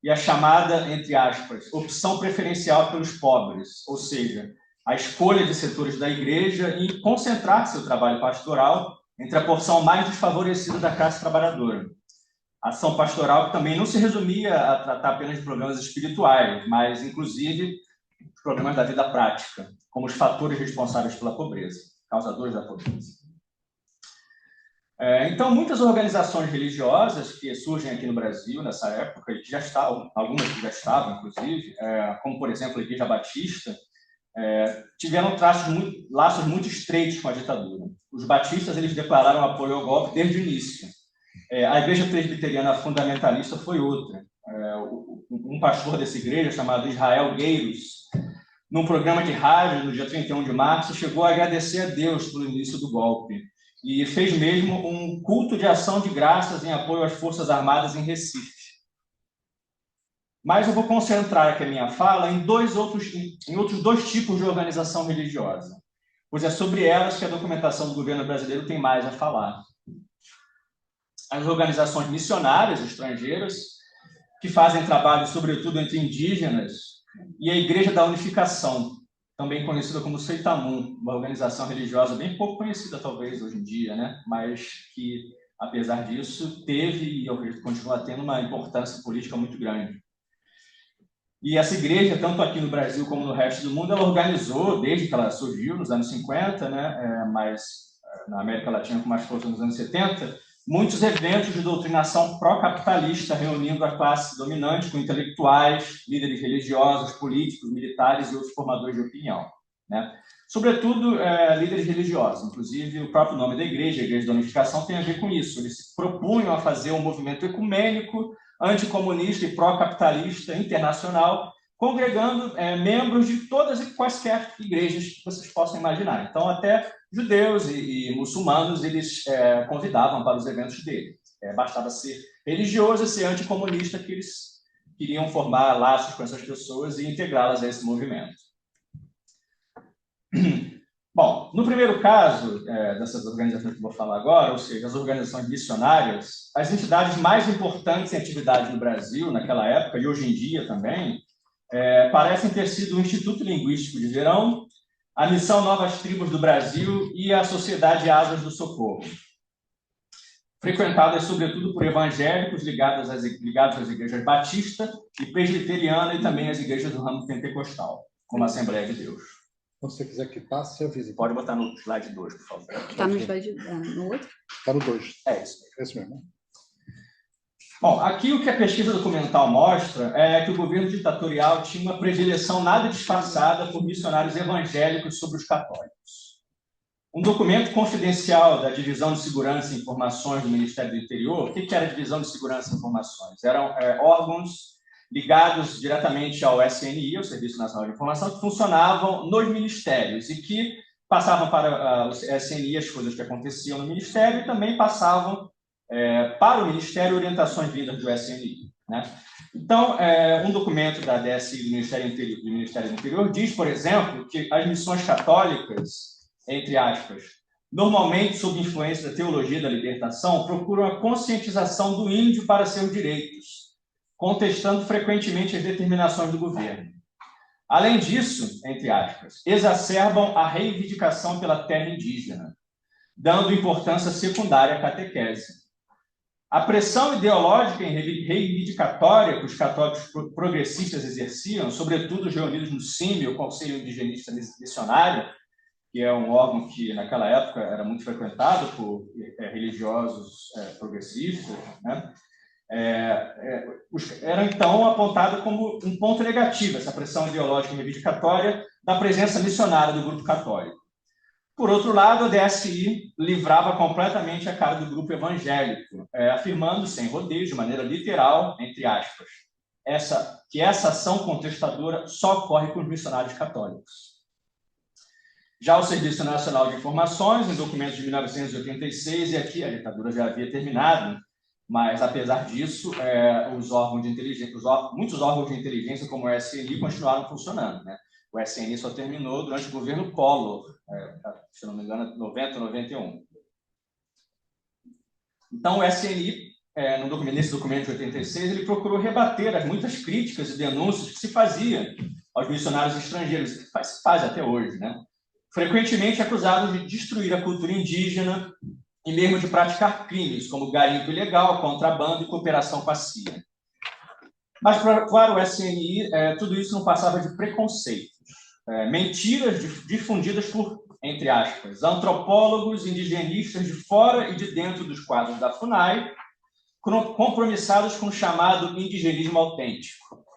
e a chamada, entre aspas, opção preferencial pelos pobres, ou seja, a escolha de setores da igreja e concentrar seu trabalho pastoral entre a porção mais desfavorecida da classe trabalhadora. A ação pastoral que também não se resumia a tratar apenas de problemas espirituais, mas, inclusive, os problemas da vida prática, como os fatores responsáveis pela pobreza, causadores da pobreza. Então, muitas organizações religiosas que surgem aqui no Brasil nessa época, que já estavam, algumas que já estavam, inclusive, como, por exemplo, a Igreja Batista, tiveram laços muito estreitos com a ditadura. Os batistas eles declararam apoio ao golpe desde o início. A Igreja Presbiteriana Fundamentalista foi outra. Um pastor dessa igreja, chamado Israel Gueiros, num programa de rádio, no dia 31 de março, chegou a agradecer a Deus pelo início do golpe e fez mesmo um culto de ação de graças em apoio às Forças Armadas em Recife. Mas eu vou concentrar aqui a minha fala em outros dois tipos de organização religiosa, pois é sobre elas que a documentação do governo brasileiro tem mais a falar. As organizações missionárias estrangeiras, que fazem trabalho, sobretudo, entre indígenas, e a Igreja da Unificação, também conhecida como Seitamum, uma organização religiosa bem pouco conhecida, talvez, hoje em dia, né? Mas que, apesar disso, teve e eu acredito que continua tendo uma importância política muito grande. E essa igreja, tanto aqui no Brasil como no resto do mundo, ela organizou, desde que ela surgiu, nos anos 50, né? Mas na América Latina com mais força nos anos 70, muitos eventos de doutrinação pró-capitalista, reunindo a classe dominante com intelectuais, líderes religiosos, políticos, militares e outros formadores de opinião, né? Sobretudo, líderes religiosos. Inclusive, o próprio nome da igreja, a Igreja da Unificação, tem a ver com isso. Eles se propunham a fazer um movimento ecumênico, anticomunista e pró-capitalista internacional, congregando membros de todas e quaisquer igrejas que vocês possam imaginar. Então, até judeus e muçulmanos eles convidavam para os eventos dele. Bastava ser religioso e ser anticomunista que eles queriam formar laços com essas pessoas e integrá-las a esse movimento. Bom, no primeiro caso dessas organizações que eu vou falar agora, ou seja, as organizações missionárias, as entidades mais importantes em atividade no Brasil naquela época, e hoje em dia também, parecem ter sido o Instituto Linguístico de Verão, a Missão Novas Tribos do Brasil e a Sociedade Asas do Socorro, frequentadas sobretudo por evangélicos ligados às igrejas batista e presbiteriana e também às igrejas do ramo pentecostal, como a Assembleia de Deus. Então, se você quiser que passe, avisa. Pode botar no slide 2, por favor. Está no slide, no outro? Está no 2. É isso. É isso mesmo. Bom, aqui o que a pesquisa documental mostra é que o governo ditatorial tinha uma predileção nada disfarçada por missionários evangélicos sobre os católicos. Um documento confidencial da Divisão de Segurança e Informações do Ministério do Interior, o que era a Divisão de Segurança e Informações? Eram órgãos ligados diretamente ao SNI, o Serviço Nacional de Informação, que funcionavam nos ministérios e que passavam para o SNI as coisas que aconteciam no ministério e também passavam para o Ministério orientações vindas do SNI. Né? Então, um documento da DSI do Ministério do Interior diz, por exemplo, que as missões católicas, entre aspas, normalmente sob influência da teologia da libertação, procuram a conscientização do índio para seus direitos, contestando frequentemente as determinações do governo. Além disso, entre aspas, exacerbam a reivindicação pela terra indígena, dando importância secundária à catequese. A pressão ideológica e reivindicatória que os católicos progressistas exerciam, sobretudo os reunidos no CIMI, o Conselho Indigenista Missionário, que é um órgão que, naquela época, era muito frequentado por religiosos progressistas, né? Era, então, apontada como um ponto negativo, essa pressão ideológica e reivindicatória da presença missionária do grupo católico. Por outro lado, a DSI livrava completamente a cara do grupo evangélico, afirmando, sem rodeios, de maneira literal, entre aspas, que essa ação contestadora só ocorre com os missionários católicos. Já o Serviço Nacional de Informações, em documentos de 1986, e aqui a ditadura já havia terminado, mas, apesar disso, os órgãos de inteligência, muitos órgãos de inteligência, como o SNI, continuaram funcionando. Né? O SNI só terminou durante o governo Collor, se não me engano, 90, 91. Então, o SNI, nesse documento de 86, ele procurou rebater as muitas críticas e denúncias que se faziam aos missionários estrangeiros, que se faz até hoje, né? Frequentemente acusados de destruir a cultura indígena e mesmo de praticar crimes, como garimpo ilegal, contrabando e cooperação com a CIA. Mas, para o SNI, tudo isso não passava de preconceitos, mentiras difundidas por, entre aspas, antropólogos indigenistas de fora e de dentro dos quadros da FUNAI, compromissados com o chamado indigenismo autêntico.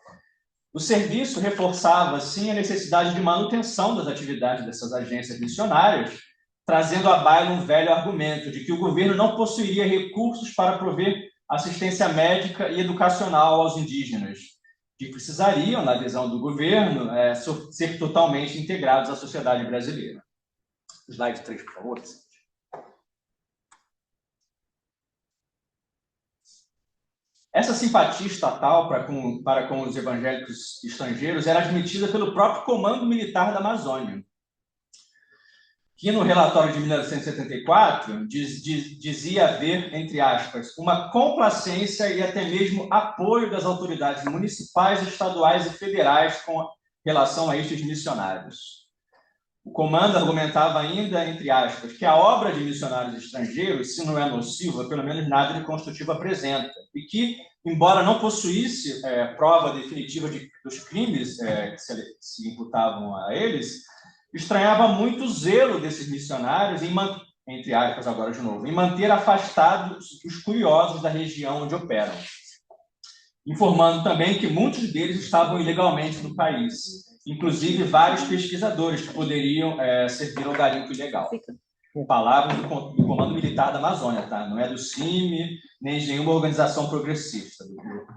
O serviço reforçava, assim, a necessidade de manutenção das atividades dessas agências missionárias, trazendo à baila um velho argumento de que o governo não possuiria recursos para prover assistência médica e educacional aos indígenas, que precisariam, na visão do governo, ser totalmente integrados à sociedade brasileira. Slide 3, por favor. Essa simpatia estatal para com os evangélicos estrangeiros era admitida pelo próprio Comando Militar da Amazônia, que no relatório de 1974 dizia haver, entre aspas, uma complacência e até mesmo apoio das autoridades municipais, estaduais e federais com relação a estes missionários. O comando argumentava ainda, entre aspas, que a obra de missionários estrangeiros, se não é nociva, pelo menos nada de construtivo apresenta, e que, embora não possuísse prova definitiva dos crimes que se imputavam a eles, estranhava muito o zelo desses missionários em, entre aspas agora de novo, em manter afastados os curiosos da região onde operam, informando também que muitos deles estavam ilegalmente no país, inclusive vários pesquisadores que poderiam servir ao garimpo ilegal. Palavras do Comando Militar da Amazônia, tá? Não é do CIMI, nem de nenhuma organização progressista,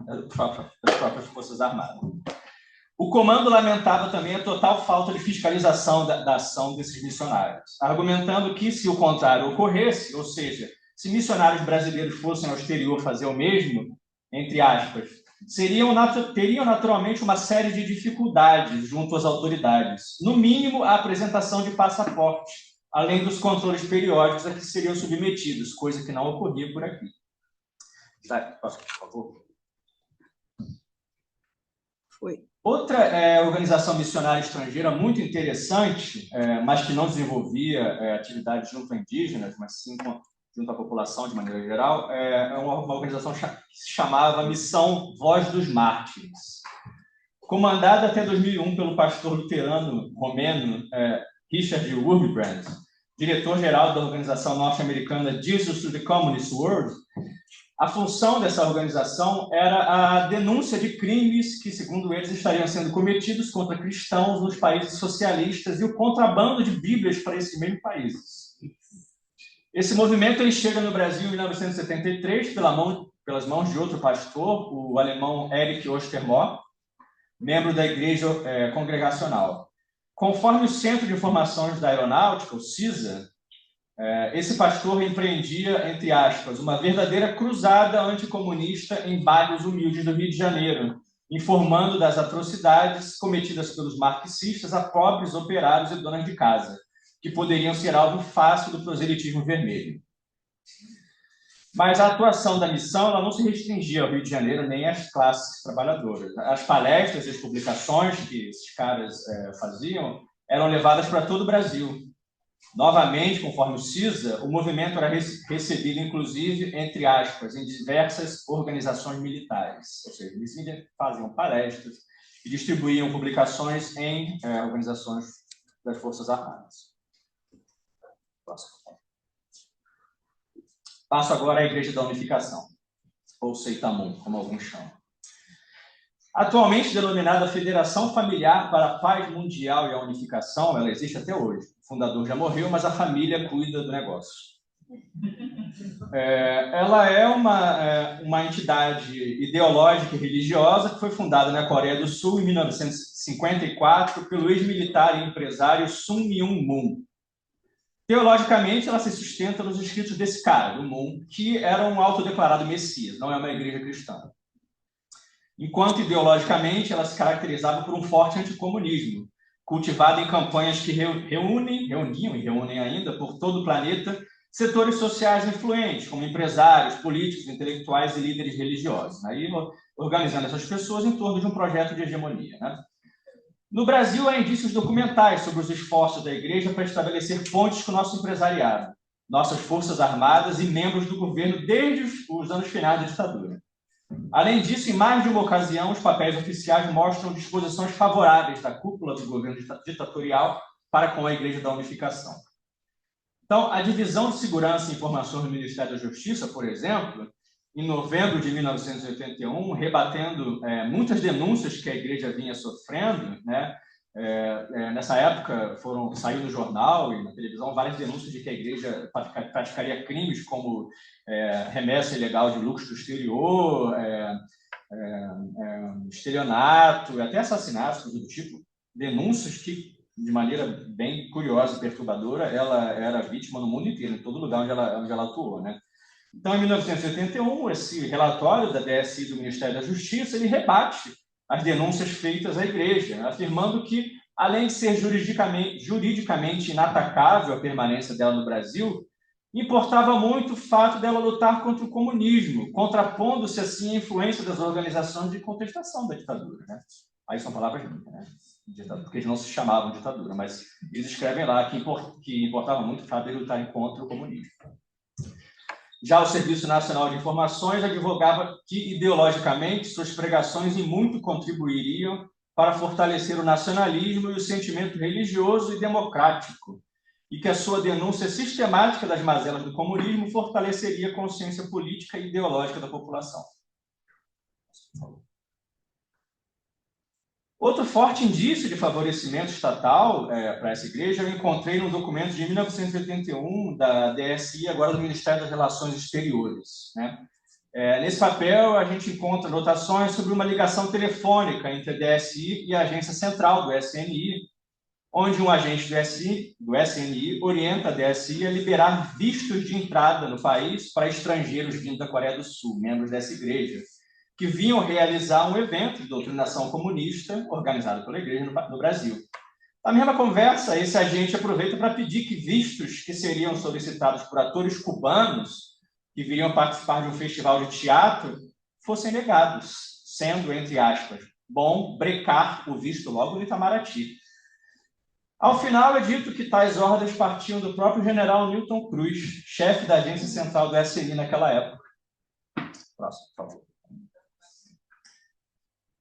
das próprias Forças Armadas. O comando lamentava também a total falta de fiscalização da ação desses missionários, argumentando que, se o contrário ocorresse, ou seja, se missionários brasileiros fossem ao exterior fazer o mesmo, entre aspas, teriam naturalmente uma série de dificuldades junto às autoridades, no mínimo a apresentação de passaporte, além dos controles periódicos a que seriam submetidos, coisa que não ocorria por aqui. Posso, por favor? Foi. Outra organização missionária estrangeira muito interessante, mas que não desenvolvia atividades junto a indígenas, mas sim junto à população de maneira geral, é uma organização que se chamava Missão Voz dos Mártires. Comandada até 2001 pelo pastor luterano romeno Richard Wurmbrand, diretor-geral da organização norte-americana Jesus to the Communist World. A função dessa organização era a denúncia de crimes que, segundo eles, estariam sendo cometidos contra cristãos nos países socialistas e o contrabando de Bíblias para esses mesmos países. Esse movimento ele chega no Brasil em 1973 pelas mãos de outro pastor, o alemão Erich Ostermohr, membro da Igreja Congregacional. Conforme o Centro de Informações da Aeronáutica, o CISA, esse pastor empreendia, entre aspas, uma verdadeira cruzada anticomunista em bairros humildes do Rio de Janeiro, informando das atrocidades cometidas pelos marxistas a pobres operários e donas de casa, que poderiam ser alvo fácil do proselitismo vermelho. Mas a atuação da missão ela não se restringia ao Rio de Janeiro nem às classes trabalhadoras. As palestras e as publicações que esses caras faziam eram levadas para todo o Brasil. Novamente, conforme o CISA, o movimento era recebido, inclusive, entre aspas, em diversas organizações militares. Ou seja, eles faziam palestras e distribuíam publicações em organizações das Forças Armadas. Passo agora à Igreja da Unificação, ou Seitamum, como alguns chamam. Atualmente denominada Federação Familiar para a Paz Mundial e a Unificação, ela existe até hoje. O fundador já morreu, mas a família cuida do negócio. Ela é uma entidade ideológica e religiosa que foi fundada na Coreia do Sul em 1954 pelo ex-militar e empresário Sun Myung Moon. Teologicamente, ela se sustenta nos escritos desse cara, do Moon, que era um autodeclarado messias, não é uma igreja cristã. Enquanto ideologicamente, ela se caracterizava por um forte anticomunismo, cultivado em campanhas que reúnem e reúnem ainda por todo o planeta setores sociais influentes, como empresários, políticos, intelectuais e líderes religiosos, aí organizando essas pessoas em torno de um projeto de hegemonia, né? No Brasil, há indícios documentais sobre os esforços da Igreja para estabelecer pontes com o nosso empresariado, nossas forças armadas e membros do governo desde os anos finais da ditadura. Além disso, em mais de uma ocasião, os papéis oficiais mostram disposições favoráveis da cúpula do governo ditatorial para com a Igreja da Unificação. Então, a Divisão de Segurança e Informações do Ministério da Justiça, por exemplo, em novembro de 1981, rebatendo muitas denúncias que a Igreja vinha sofrendo, né? Nessa época saiu no jornal e na televisão várias denúncias de que a Igreja praticaria crimes como remessa ilegal de lucros do exterior, estelionato, até assassinatos do tipo, denúncias que, de maneira bem curiosa e perturbadora, ela era vítima no mundo inteiro, em todo lugar onde ela atuou, né? Então, em 1981, esse relatório da DSI do Ministério da Justiça, ele rebate as denúncias feitas à Igreja, afirmando que, além de ser juridicamente inatacável a permanência dela no Brasil, importava muito o fato dela lutar contra o comunismo, contrapondo-se, assim, à influência das organizações de contestação da ditadura, né? Aí são palavras minhas, né? Porque eles não se chamavam ditadura, mas eles escrevem lá que importava muito o fato de lutarem contra o comunismo. Já o Serviço Nacional de Informações advogava que, ideologicamente, suas pregações em muito contribuiriam para fortalecer o nacionalismo e o sentimento religioso e democrático, e que a sua denúncia sistemática das mazelas do comunismo fortaleceria a consciência política e ideológica da população. Outro forte indício de favorecimento estatal para essa igreja eu encontrei num documento de 1981 da DSI, agora do Ministério das Relações Exteriores, né? Nesse papel, a gente encontra anotações sobre uma ligação telefônica entre a DSI e a agência central do SNI, onde um agente do SNI orienta a DSI a liberar vistos de entrada no país para estrangeiros vindos da Coreia do Sul, membros dessa igreja, que vinham realizar um evento de doutrinação comunista organizado pela igreja no Brasil. Na mesma conversa, esse agente aproveita para pedir que vistos que seriam solicitados por atores cubanos que viriam participar de um festival de teatro fossem negados, sendo, entre aspas, bom brecar o visto logo no Itamaraty. Ao final, é dito que tais ordens partiam do próprio general Newton Cruz, chefe da agência central do SNI naquela época. Próximo, por favor.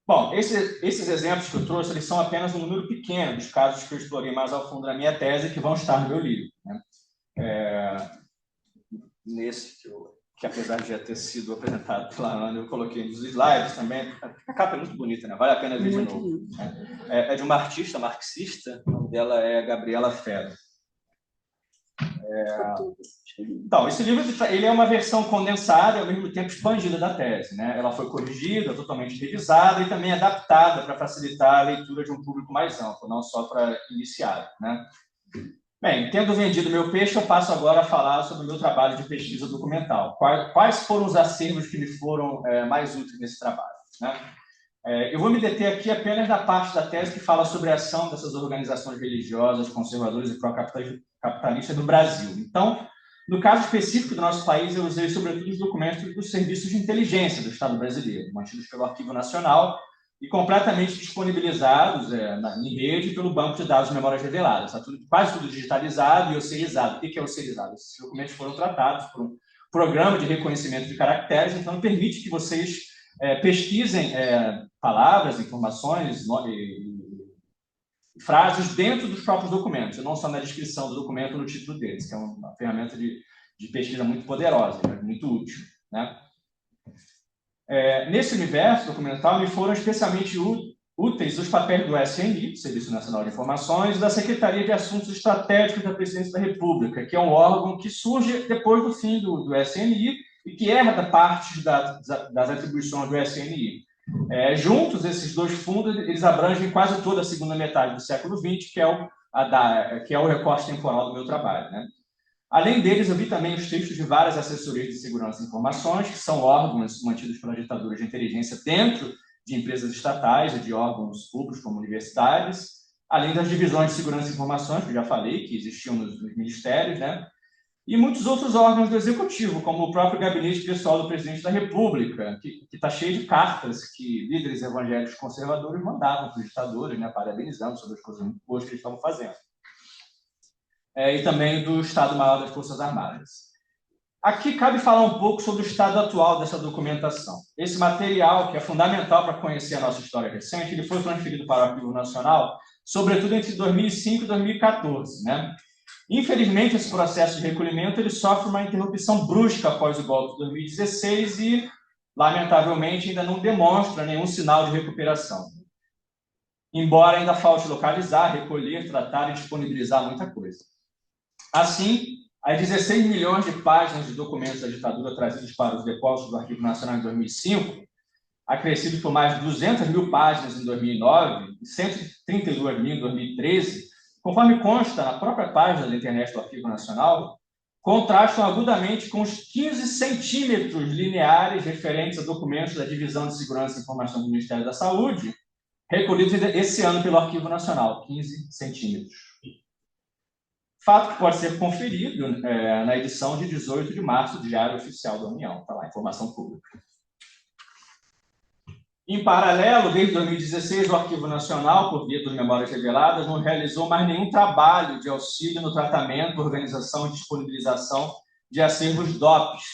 Bom, esses exemplos que eu trouxe, eles são apenas um número pequeno dos casos que eu explorei mais ao fundo na minha tese e que vão estar no meu livro, né? Nesse que apesar de já ter sido apresentado pela Ana, eu coloquei nos slides também. A capa é muito bonita, né? Vale a pena ver de novo. É de uma artista marxista, o nome dela é Gabriela Fera. Então, esse livro ele é uma versão condensada e, ao mesmo tempo, expandida da tese, né? Ela foi corrigida, totalmente revisada e também adaptada para facilitar a leitura de um público mais amplo, não só para iniciado, né? Bem, tendo vendido meu peixe, eu passo agora a falar sobre o meu trabalho de pesquisa documental. Quais foram os acervos que me foram mais úteis nesse trabalho, né? Eu vou me deter aqui apenas na parte da tese que fala sobre a ação dessas organizações religiosas, conservadoras e pró-capitalistas no Brasil. Então, no caso específico do nosso país, eu usei sobretudo os documentos dos serviços de inteligência do Estado brasileiro, mantidos pelo Arquivo Nacional e completamente disponibilizados em rede pelo Banco de Dados de Memórias Reveladas. Está quase tudo digitalizado e osserizado. O que é osserizado? Esses documentos foram tratados por um programa de reconhecimento de caracteres, então permite que vocês pesquisem palavras, informações, frases dentro dos próprios documentos, e não só na descrição do documento no título deles, que é uma ferramenta de pesquisa muito poderosa, muito útil, né? Nesse universo documental, me foram especialmente úteis os papéis do SNI, Serviço Nacional de Informações, e da Secretaria de Assuntos Estratégicos da Presidência da República, que é um órgão que surge depois do fim do SNI e que herda parte das atribuições do SNI. Juntos, esses dois fundos eles abrangem quase toda a segunda metade do século XX, que é o recorte temporal do meu trabalho, né? Além deles, eu vi também os textos de várias assessorias de segurança e informações, que são órgãos mantidos pela ditadura de inteligência dentro de empresas estatais e de órgãos públicos como universidades, além das divisões de segurança e informações, que eu já falei, que existiam nos ministérios, né? E muitos outros órgãos do Executivo, como o próprio Gabinete Pessoal do Presidente da República, que está cheio de cartas que líderes evangélicos conservadores mandavam para os ditadores, né, parabenizando sobre as coisas muito boas que eles estavam fazendo. E também do Estado-Maior das Forças Armadas. Aqui cabe falar um pouco sobre o estado atual dessa documentação. Esse material, que é fundamental para conhecer a nossa história recente, ele foi transferido para o Arquivo Nacional, sobretudo entre 2005 e 2014, né? Infelizmente, esse processo de recolhimento ele sofre uma interrupção brusca após o golpe de 2016 e, lamentavelmente, ainda não demonstra nenhum sinal de recuperação. Embora ainda falte localizar, recolher, tratar e disponibilizar muita coisa. Assim, as 16 milhões de páginas de documentos da ditadura trazidos para os depósitos do Arquivo Nacional em 2005, acrescidos por mais de 200 mil páginas em 2009 e 132 mil em 2013, conforme consta na própria página da internet do Arquivo Nacional, contrastam agudamente com os 15 centímetros lineares referentes a documentos da Divisão de Segurança e Informação do Ministério da Saúde, recolhidos esse ano pelo Arquivo Nacional, 15 centímetros. Fato que pode ser conferido na edição de 18 de março do Diário Oficial da União. Está lá, informação pública. Em paralelo, desde 2016, o Arquivo Nacional, por via das Memórias Reveladas, não realizou mais nenhum trabalho de auxílio no tratamento, organização e disponibilização de acervos DOPs,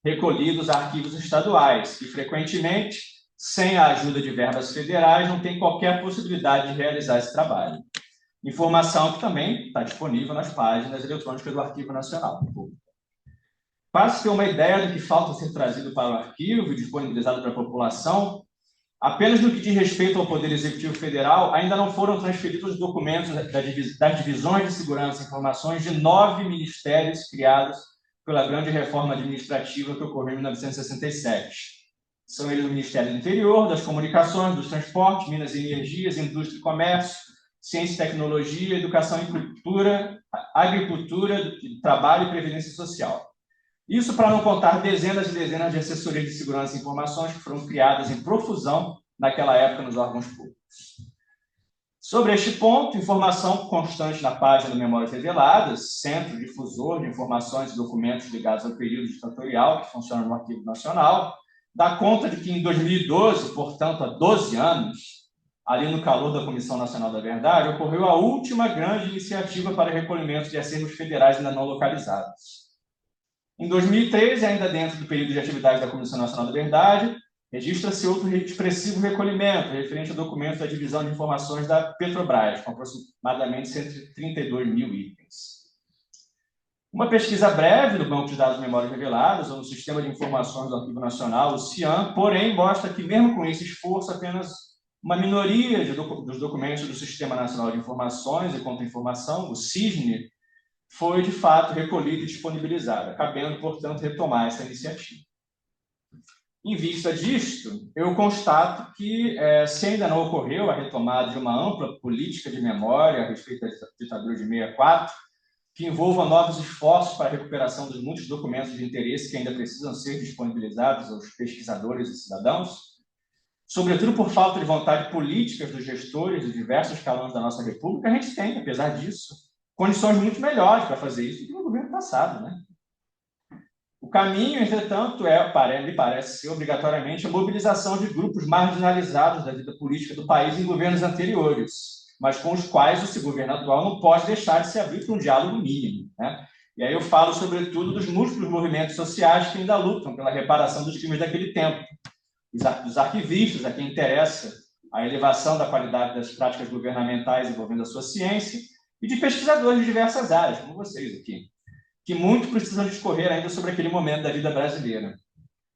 recolhidos a arquivos estaduais, que frequentemente, sem a ajuda de verbas federais, não tem qualquer possibilidade de realizar esse trabalho. Informação que também está disponível nas páginas eletrônicas do Arquivo Nacional. Para se ter uma ideia do que falta ser trazido para o arquivo e disponibilizado para a população, apenas no que diz respeito ao Poder Executivo Federal, ainda não foram transferidos os documentos das divisões de segurança e informações de 9 ministérios criados pela grande reforma administrativa que ocorreu em 1967. São eles o Ministério do Interior, das Comunicações, dos Transportes, Minas e Energias, Indústria e Comércio, Ciência e Tecnologia, Educação e Cultura, Agricultura, Trabalho e Previdência Social. Isso para não contar dezenas e dezenas de assessorias de segurança e informações que foram criadas em profusão naquela época nos órgãos públicos. Sobre este ponto, informação constante na página do Memórias Reveladas, centro difusor de informações e documentos ligados ao período ditatorial, que funciona no Arquivo Nacional, dá conta de que em 2012, portanto há 12 anos, ali no calor da Comissão Nacional da Verdade, ocorreu a última grande iniciativa para recolhimento de acervos federais ainda não localizados. Em 2013, ainda dentro do período de atividade da Comissão Nacional da Verdade, registra-se outro expressivo recolhimento, referente a documentos da Divisão de Informações da Petrobras, com aproximadamente 132 mil itens. Uma pesquisa breve do Banco de Dados Memórias Reveladas, ou no Sistema de Informações do Arquivo Nacional, o CIAN, porém, mostra que, mesmo com esse esforço, apenas uma minoria dos documentos do Sistema Nacional de Informações e Contra-Informação, o SISNE, foi, de fato, recolhida e disponibilizada, cabendo, portanto, retomar essa iniciativa. Em vista disto, eu constato que, se ainda não ocorreu a retomada de uma ampla política de memória a respeito da ditadura de 64, que envolva novos esforços para a recuperação dos muitos documentos de interesse que ainda precisam ser disponibilizados aos pesquisadores e cidadãos, sobretudo por falta de vontade política dos gestores de diversos escalões da nossa República, a gente tem, apesar disso, condições muito melhores para fazer isso do que no governo passado, né? O caminho, entretanto, me parece ser obrigatoriamente a mobilização de grupos marginalizados da vida política do país em governos anteriores, mas com os quais o seu governo atual não pode deixar de se abrir para um diálogo mínimo, né? E aí eu falo, sobretudo, dos múltiplos movimentos sociais que ainda lutam pela reparação dos crimes daquele tempo, dos arquivistas, a quem interessa a elevação da qualidade das práticas governamentais envolvendo a sua ciência, e de pesquisadores de diversas áreas, como vocês aqui, que muito precisam discorrer ainda sobre aquele momento da vida brasileira.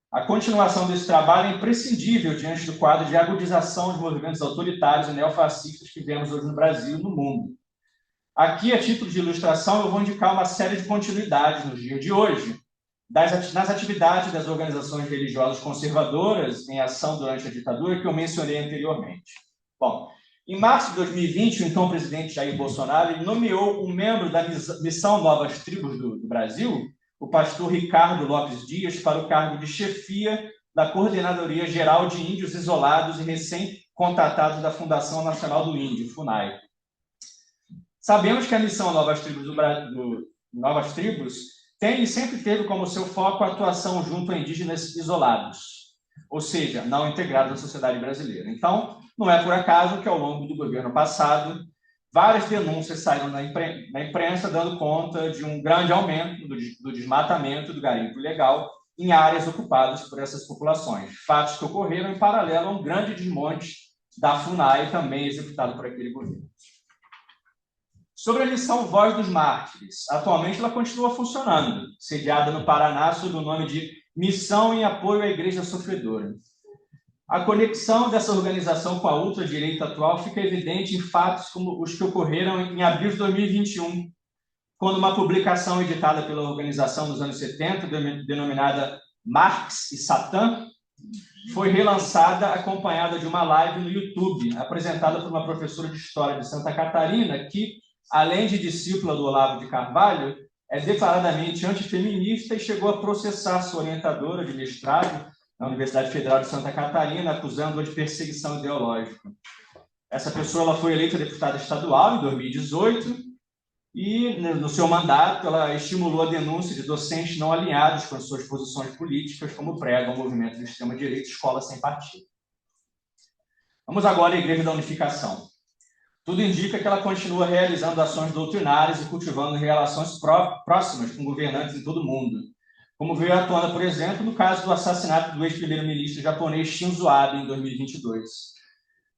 A continuação desse trabalho é imprescindível diante do quadro de agudização de movimentos autoritários e neofascistas que vemos hoje no Brasil e no mundo. Aqui, a título de ilustração, eu vou indicar uma série de continuidades nos dias de hoje, nas atividades das organizações religiosas conservadoras em ação durante a ditadura que eu mencionei anteriormente. Bom, em março de 2020, o então presidente Jair Bolsonaro ele nomeou um membro da Missão Novas Tribos do Brasil, o pastor Ricardo Lopes Dias, para o cargo de chefia da Coordenadoria Geral de Índios Isolados e recém-contratados da Fundação Nacional do Índio, FUNAI. Sabemos que a Missão Novas Tribos tem e sempre teve como seu foco a atuação junto a indígenas isolados, ou seja, não integrados à sociedade brasileira. Então, não é por acaso que, ao longo do governo passado, várias denúncias saíram na imprensa dando conta de um grande aumento do desmatamento do garimpo ilegal em áreas ocupadas por essas populações. Fatos que ocorreram em paralelo a um grande desmonte da FUNAI, também executado por aquele governo. Sobre a missão Voz dos Mártires, atualmente ela continua funcionando, sediada no Paraná sob o nome de Missão em Apoio à Igreja Sofredora. A conexão dessa organização com a ultradireita atual fica evidente em fatos como os que ocorreram em abril de 2021, quando uma publicação editada pela organização nos anos 70, denominada Marx e Satã, foi relançada acompanhada de uma live no YouTube, apresentada por uma professora de História de Santa Catarina, que, além de discípula do Olavo de Carvalho, é declaradamente antifeminista e chegou a processar sua orientadora de mestrado na Universidade Federal de Santa Catarina, acusando-a de perseguição ideológica. Essa pessoa ela foi eleita deputada estadual em 2018 e, no seu mandato, ela estimulou a denúncia de docentes não alinhados com as suas posições políticas, como prega o movimento de extrema-direita Escola Sem Partido. Vamos agora à Igreja da Unificação. Tudo indica que ela continua realizando ações doutrinárias e cultivando relações próximas com governantes em todo o mundo, como veio à tona, por exemplo, no caso do assassinato do ex-primeiro-ministro japonês Shinzo Abe, em 2022,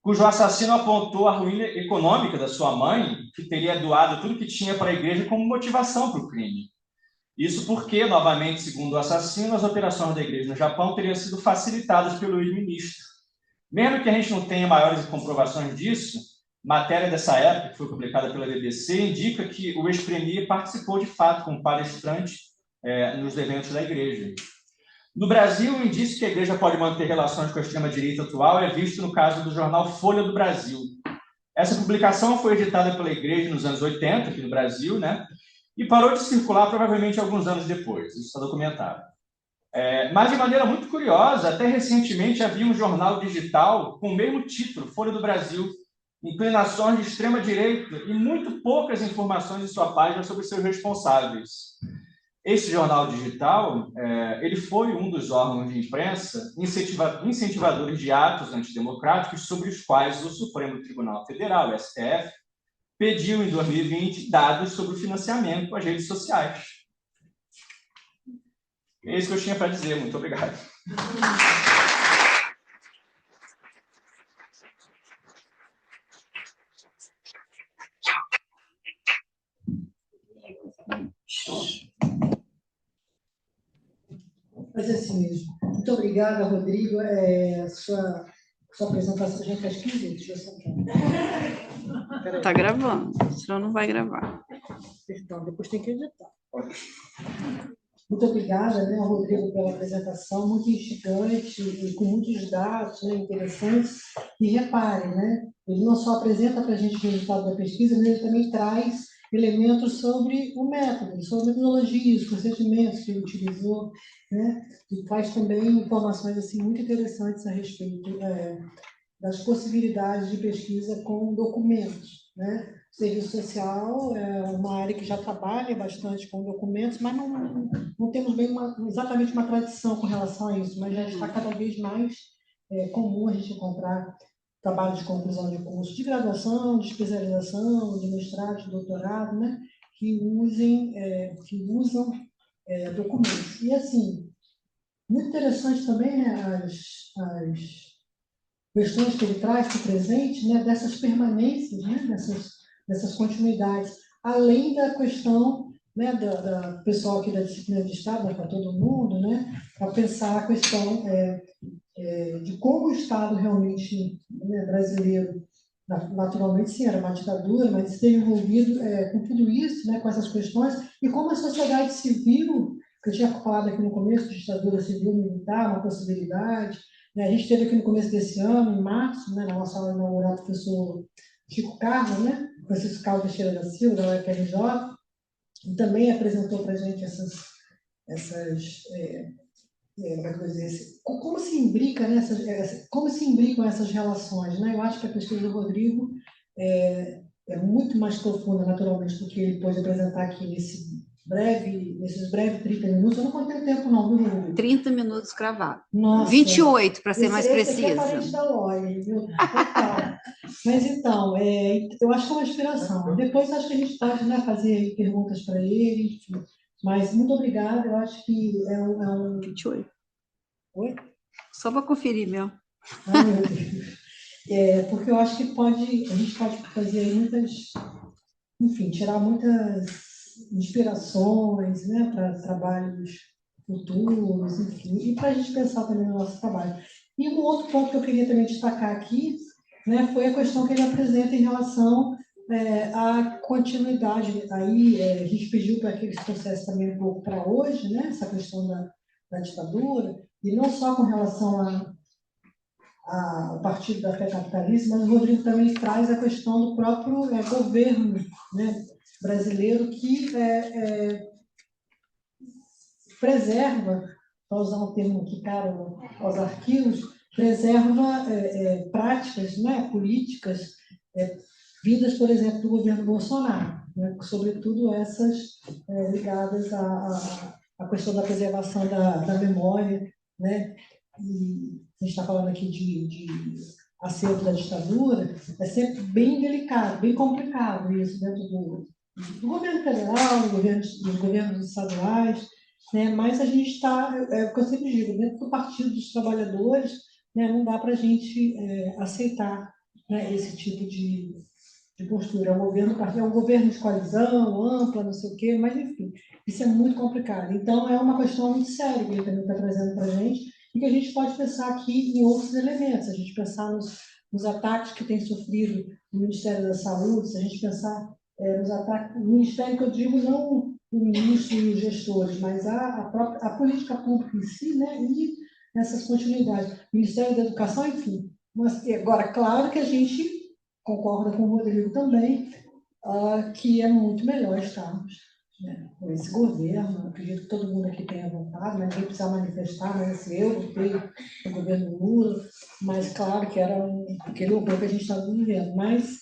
cujo assassino apontou a ruína econômica da sua mãe, que teria doado tudo que tinha para a igreja como motivação para o crime. Isso porque, novamente, segundo o assassino, as operações da igreja no Japão teriam sido facilitadas pelo ex-ministro. Mesmo que a gente não tenha maiores comprovações disso, matéria dessa época, que foi publicada pela BBC, indica que o ex-premier participou de fato como palestrante nos eventos da igreja. No Brasil, o indício que a igreja pode manter relações com a extrema-direita atual é visto no caso do jornal Folha do Brasil. Essa publicação foi editada pela igreja nos anos 80, aqui no Brasil, né? E parou de circular provavelmente alguns anos depois. Isso está documentado. Mas, de maneira muito curiosa, até recentemente havia um jornal digital com o mesmo título, Folha do Brasil, inclinações de extrema-direita e muito poucas informações em sua página sobre seus responsáveis. Esse jornal digital, ele foi um dos órgãos de imprensa incentivadores de atos antidemocráticos sobre os quais o Supremo Tribunal Federal, o STF, pediu em 2020 dados sobre o financiamento às redes sociais. É isso que eu tinha para dizer. Muito obrigado. Mas assim mesmo. Muito obrigada, Rodrigo. Sua apresentação já faz 15 minutos. Deixa eu sentar. Está gravando, senão não vai gravar. Então, depois tem que editar. Muito obrigada, né, Rodrigo, pela apresentação, muito instigante e com muitos dados, né, interessantes. E repare, né, ele não só apresenta para a gente o resultado da pesquisa, mas ele também traz elementos sobre o método, sobre metodologias, procedimentos que ele utilizou, né, e traz também informações assim, muito interessantes a respeito das possibilidades de pesquisa com documentos, né? O serviço social é uma área que já trabalha bastante com documentos, mas não temos bem exatamente uma tradição com relação a isso, mas já está cada vez mais comum a gente encontrar trabalhos de conclusão de curso de graduação, de especialização, de mestrado, de doutorado, né? que usam documentos. E, assim, muito interessante também, né, as questões que ele traz para o presente, né, dessas permanências, né, dessas continuidades, além da questão, né, da pessoal aqui da disciplina de Estado, para todo mundo, né, para pensar a questão de como o Estado realmente, né, brasileiro, naturalmente sim, era uma ditadura, mas esteve envolvido com tudo isso, né, com essas questões, e como a sociedade civil, que eu tinha falado aqui no começo, ditadura civil militar, uma possibilidade. A gente teve aqui no começo desse ano, em março, né, na nossa aula inaugural, o professor Chico Carlos, né, Francisco Carlos Teixeira da Silva, da UFRJ, e também apresentou para a gente como se imbrica, né, como se imbricam essas relações. Né? Eu acho que a pesquisa do Rodrigo é muito mais profunda, naturalmente, do que ele pôde apresentar aqui nesses breves 30 minutos. Eu não contei o tempo, não, viu, Rodrigo? 30 minutos cravado. Nossa, 28, para ser mais esse precisa. Esse é parente da Lore, viu? Total. Mas então, eu acho que é uma inspiração. Depois acho que a gente pode, né, fazer perguntas para ele, enfim. Mas muito obrigada, eu acho que é um... 28. Oi? Só para conferir, meu. Ai, meu Deus. Porque eu acho que a gente pode fazer aí enfim, tirar muitas inspirações, né, para trabalhos futuros, enfim, e para a gente pensar também no nosso trabalho. E um outro ponto que eu queria também destacar aqui, né, foi a questão que ele apresenta em relação à continuidade. Aí a gente pediu para que ele trouxesse também um pouco para hoje, né, essa questão da ditadura, e não só com relação ao Partido da Fé Capitalista, mas o Rodrigo também traz a questão do próprio governo, né, brasileiro, que preserva, para usar um termo que caro aos arquivos, preserva práticas, né, políticas vindas, por exemplo, do governo Bolsonaro, né, sobretudo essas ligadas à questão da preservação da memória, né, e a gente está falando aqui de acervo da ditadura, é sempre bem delicado, bem complicado isso dentro do governo federal, dos governos estaduais, né? Mas a gente está, o que eu sempre digo, dentro do Partido dos Trabalhadores, né, não dá para a gente aceitar, né, esse tipo de postura. É um governo de coalizão, ampla, não sei o quê, mas enfim, isso é muito complicado. Então, é uma questão muito séria que ele também está trazendo para a gente, e que a gente pode pensar aqui em outros elementos, a gente pensar nos ataques que tem sofrido no Ministério da Saúde, se a gente pensar nos ataques, no Ministério que eu digo, não o ministro e os gestores, mas a política pública em si, né, e essas continuidades. Ministério da Educação, enfim. Mas, agora, claro que a gente concorda com o Rodrigo também, que é muito melhor estarmos, né, com esse governo. Acredito que todo mundo aqui tenha vontade, mas ninguém precisa manifestar, mas eu votei no governo Lula, mas claro que era aquele horror que a gente estava vivendo. Mas,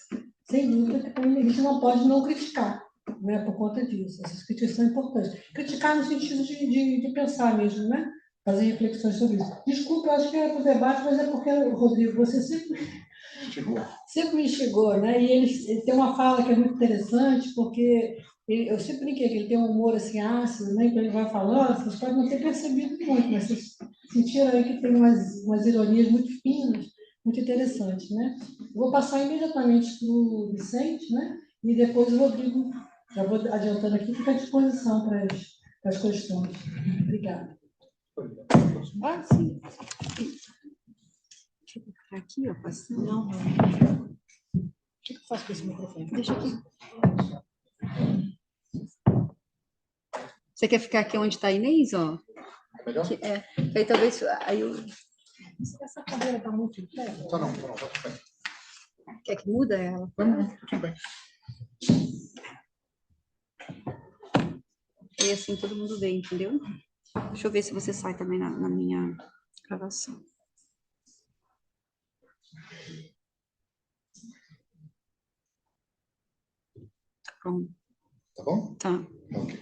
sem dúvida, que a gente não pode não criticar, né, por conta disso. Essas críticas são importantes. Criticar no sentido de pensar mesmo, né? Fazer reflexões sobre isso. Desculpa, eu acho que era para o debate, mas é porque, Rodrigo, você sempre me instigou, né? E ele tem uma fala que é muito interessante, porque eu sempre brinquei que ele tem um humor assim ácido, né? Então ele vai falando, vocês podem não ter percebido muito, mas vocês sentiram aí que tem umas ironias muito finas, muito interessantes, né? Eu vou passar imediatamente para o Vicente, né? E depois o Rodrigo, já vou adiantando aqui, fica à disposição para as questões. Obrigada. Sim. Deixa eu ficar aqui, ó, passando. Não. O que eu faço com esse microfone? Deixa aqui. Você quer ficar aqui onde está a Inês, ó? Melhor? Aí talvez... Aí eu... Essa cadeira está muito em pé? Tá não, tá tudo bem. Quer que muda ela? Tudo bem. E assim todo mundo vê, entendeu? Deixa eu ver se você sai também na minha gravação. Pronto. Tá bom? Tá. Ok.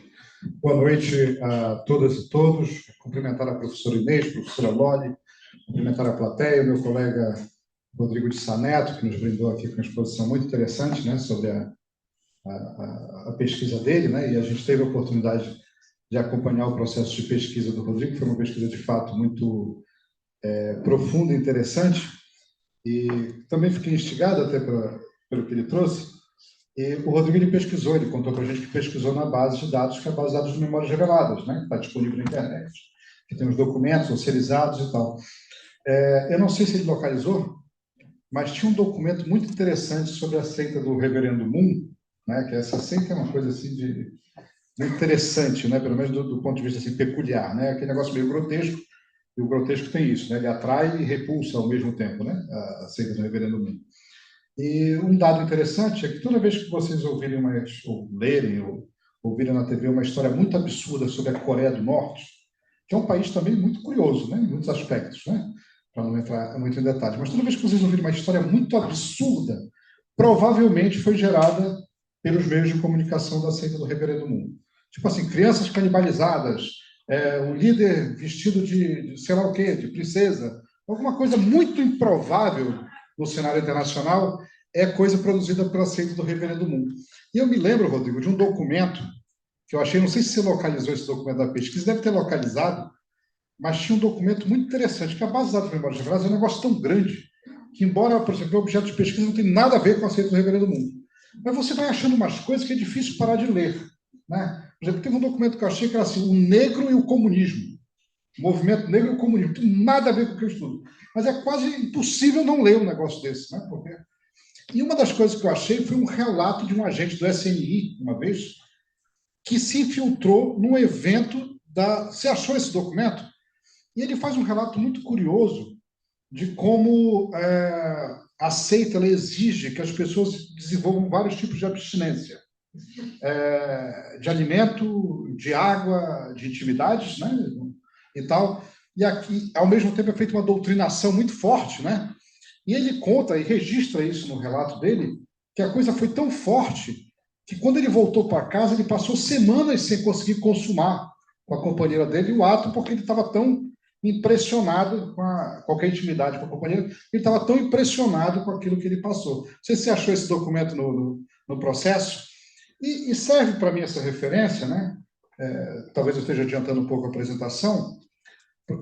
Boa noite a todas e todos. Cumprimentar a professora Inês, a professora Loli, cumprimentar a plateia, o meu colega Rodrigo de Sá Neto, que nos brindou aqui com uma exposição muito interessante, né, sobre a pesquisa dele, né, e a gente teve a oportunidade de acompanhar o processo de pesquisa do Rodrigo, que foi uma pesquisa de fato muito profunda e interessante, e também fiquei instigado até pelo que ele trouxe. E o Rodrigo ele pesquisou, ele contou para a gente que pesquisou na base de dados, que é a base de dados de memórias reveladas, né, que está disponível na internet, que tem os documentos socializados e tal. Eu não sei se ele localizou, mas tinha um documento muito interessante sobre a seita do Reverendo Moon, né, que essa seita é uma coisa assim muito interessante, né, pelo menos do ponto de vista assim, peculiar, né, aquele negócio meio grotesco, e o grotesco tem isso, né, ele atrai e repulsa ao mesmo tempo, né, a seita do Reverendo Moon. E um dado interessante é que toda vez que vocês ouvirem ou lerem ou ouvirem na TV uma história muito absurda sobre a Coreia do Norte, que é um país também muito curioso, né, em muitos aspectos, né, para não entrar muito em detalhes, mas toda vez que vocês ouvirem uma história muito absurda, provavelmente foi gerada pelos meios de comunicação da seita do Reverendo Moon. Tipo assim, crianças canibalizadas, um líder vestido de sei lá o quê, de princesa, alguma coisa muito improvável no cenário internacional é coisa produzida pela seita do Reverendo Moon. E eu me lembro, Rodrigo, de um documento que eu achei, não sei se você localizou esse documento da pesquisa, deve ter localizado, mas tinha um documento muito interessante, que a base de dados de memórias reveladas é um negócio tão grande que, embora, por exemplo, o objeto de pesquisa não tem nada a ver com a seita do Reverendo Moon, mas você vai achando umas coisas que é difícil parar de ler, né? Por exemplo, teve um documento que eu achei que era assim, o negro e o comunismo. O movimento negro e o comunismo. Não tem nada a ver com o que eu estudo. Mas é quase impossível não ler um negócio desse, né? Porque... E uma das coisas que eu achei foi um relato de um agente do SNI, uma vez, que se infiltrou num evento da... Você achou esse documento? E ele faz um relato muito curioso de como a seita ela exige que as pessoas desenvolvam vários tipos de abstinência. De alimento, de água, de intimidades, né? E tal. E aqui, ao mesmo tempo, é feita uma doutrinação muito forte, né? E ele conta e registra isso no relato dele, que a coisa foi tão forte que quando ele voltou para casa, ele passou semanas sem conseguir consumar com a companheira dele o ato, porque ele estava tão impressionado com qualquer intimidade com a companheira, ele estava tão impressionado com aquilo que ele passou. Não sei se você achou esse documento no processo, e serve para mim essa referência, né? Talvez eu esteja adiantando um pouco a apresentação,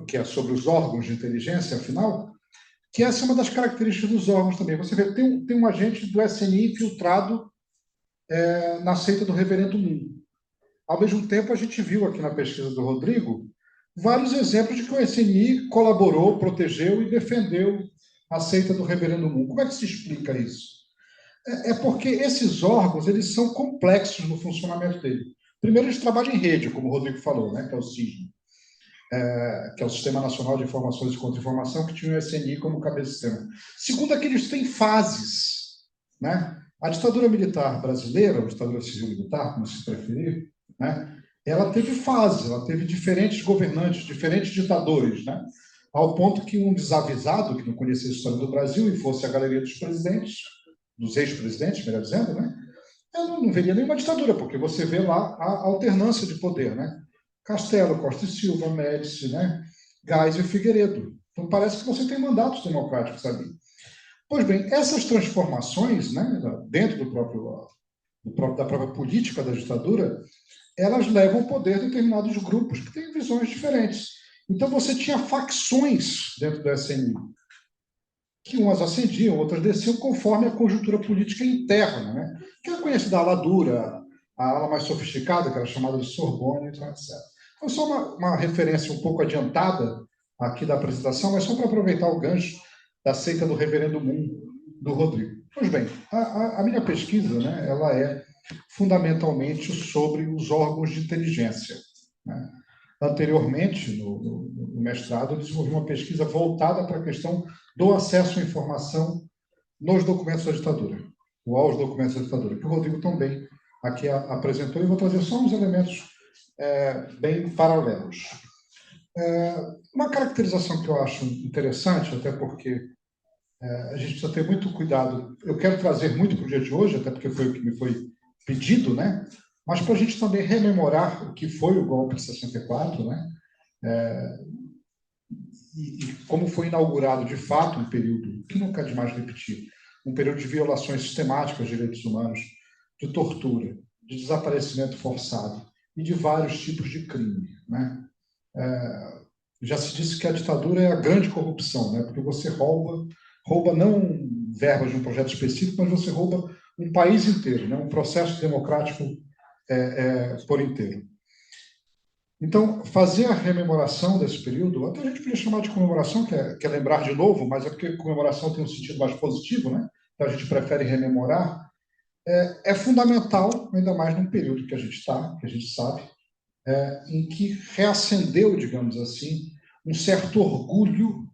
que é sobre os órgãos de inteligência, afinal, que essa é uma das características dos órgãos também. Você vê, tem um agente do SNI infiltrado na seita do Reverendo Moon. Ao mesmo tempo, a gente viu aqui na pesquisa do Rodrigo vários exemplos de que o SNI colaborou, protegeu e defendeu a seita do Reverendo Moon. Como é que se explica isso? É porque esses órgãos eles são complexos no funcionamento dele. Primeiro, a gente trabalha em rede, como o Rodrigo falou, né, que é o SISM, que é o Sistema Nacional de Informações e Contra-Informação, que tinha o SNI como cabeça do sistema. Segundo, que eles têm fases, né? A ditadura militar brasileira, ou ditadura civil-militar, como se preferir, né? Ela teve fases, ela teve diferentes governantes, diferentes ditadores, né? Ao ponto que um desavisado, que não conhecia a história do Brasil e fosse a galeria dos presidentes, dos ex-presidentes, melhor dizendo, né? Eu não veria nenhuma ditadura, porque você vê lá a alternância de poder, né? Castelo, Costa e Silva, Médici, né? Geisel e Figueiredo. Então parece que você tem mandatos democráticos ali. Pois bem, essas transformações, né, dentro da própria política da ditadura, elas levam ao poder determinados grupos que têm visões diferentes. Então você tinha facções dentro do SNI, que umas ascendiam, outras desciam, conforme a conjuntura política interna, né? Que é conhecida a ala dura, a ala mais sofisticada, que era chamada de Sorbonne, etc. Então, só uma referência um pouco adiantada aqui da apresentação, mas só para aproveitar o gancho da seita do Reverendo Moon, do Rodrigo. Pois bem, a minha pesquisa, né, ela é fundamentalmente sobre os órgãos de inteligência, né? Anteriormente, no mestrado, eu desenvolvi uma pesquisa voltada para a questão do acesso à informação nos documentos da ditadura, ou aos documentos da ditadura, que o Rodrigo também aqui apresentou, e vou trazer só uns elementos bem paralelos. Uma caracterização que eu acho interessante, até porque a gente precisa ter muito cuidado, eu quero trazer muito para o dia de hoje, até porque foi o que me foi pedido, né? Mas para a gente também rememorar o que foi o golpe de 64, né? E como foi inaugurado, de fato, um período, que nunca é demais repetir, um período de violações sistemáticas de direitos humanos, de tortura, de desaparecimento forçado e de vários tipos de crime, né? Já se disse que a ditadura é a grande corrupção, né? Porque você rouba não verbas de um projeto específico, mas você rouba um país inteiro, né? Um processo democrático por inteiro. Então, fazer a rememoração desse período, até a gente podia chamar de comemoração, que é lembrar de novo, mas é porque comemoração tem um sentido mais positivo, né? Então a gente prefere rememorar, é fundamental, ainda mais num período que a gente está, que a gente sabe, em que reacendeu, digamos assim, um certo orgulho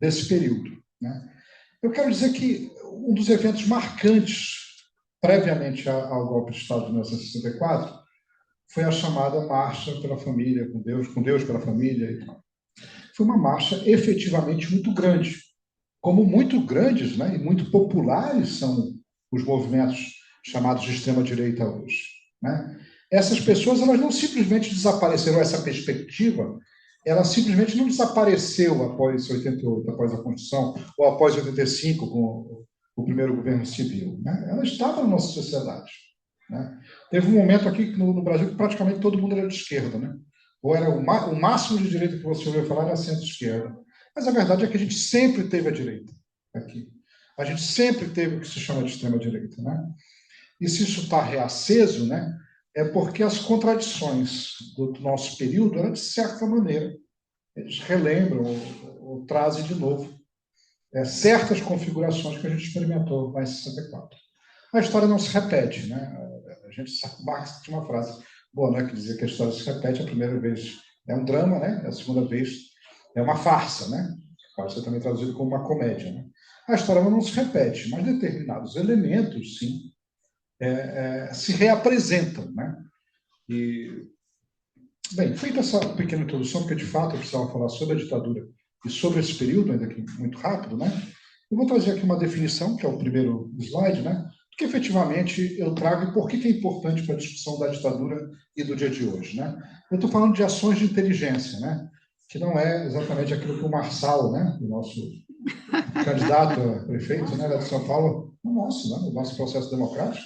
desse período, né? Eu quero dizer que um dos eventos marcantes, previamente ao golpe de Estado de 1964, foi a chamada Marcha pela Família, com Deus pela Família e tal. Foi uma marcha efetivamente muito grande. Como muito grandes, né, e muito populares são os movimentos chamados de extrema-direita hoje, né? Essas pessoas, elas não simplesmente desapareceram, essa perspectiva, ela simplesmente não desapareceu após 88, após a Constituição, ou após 85, com o primeiro governo civil, né? Ela estava na nossa sociedade, né? Teve um momento aqui no Brasil que praticamente todo mundo era de esquerda, né? Ou era o máximo de direita que você ouviu falar era centro-esquerda. Mas a verdade é que a gente sempre teve a direita aqui. A gente sempre teve o que se chama de extrema-direita, né? E se isso está reaceso, né, é porque as contradições do nosso período, elas, de certa maneira, eles relembram ou trazem de novo certas configurações que a gente experimentou lá em 64. A história não se repete, né? A gente sabe, Marx tinha uma frase boa, né, que dizia que a história se repete, a primeira vez é um drama, né? A segunda vez é uma farsa, né? Pode ser também traduzido como uma comédia, né? A história não se repete, mas determinados elementos, sim, se reapresentam, né? E, bem, feita essa pequena introdução, porque de fato eu precisava falar sobre a ditadura e sobre esse período, ainda que muito rápido, né? Eu vou trazer aqui uma definição, que é o primeiro slide, né? Que efetivamente eu trago e por que é importante para a discussão da ditadura e do dia de hoje, né? Eu estou falando de ações de inteligência, né? Que não é exatamente aquilo que o Marçal, né? O nosso candidato a prefeito, né? De São Paulo, o nosso processo democrático.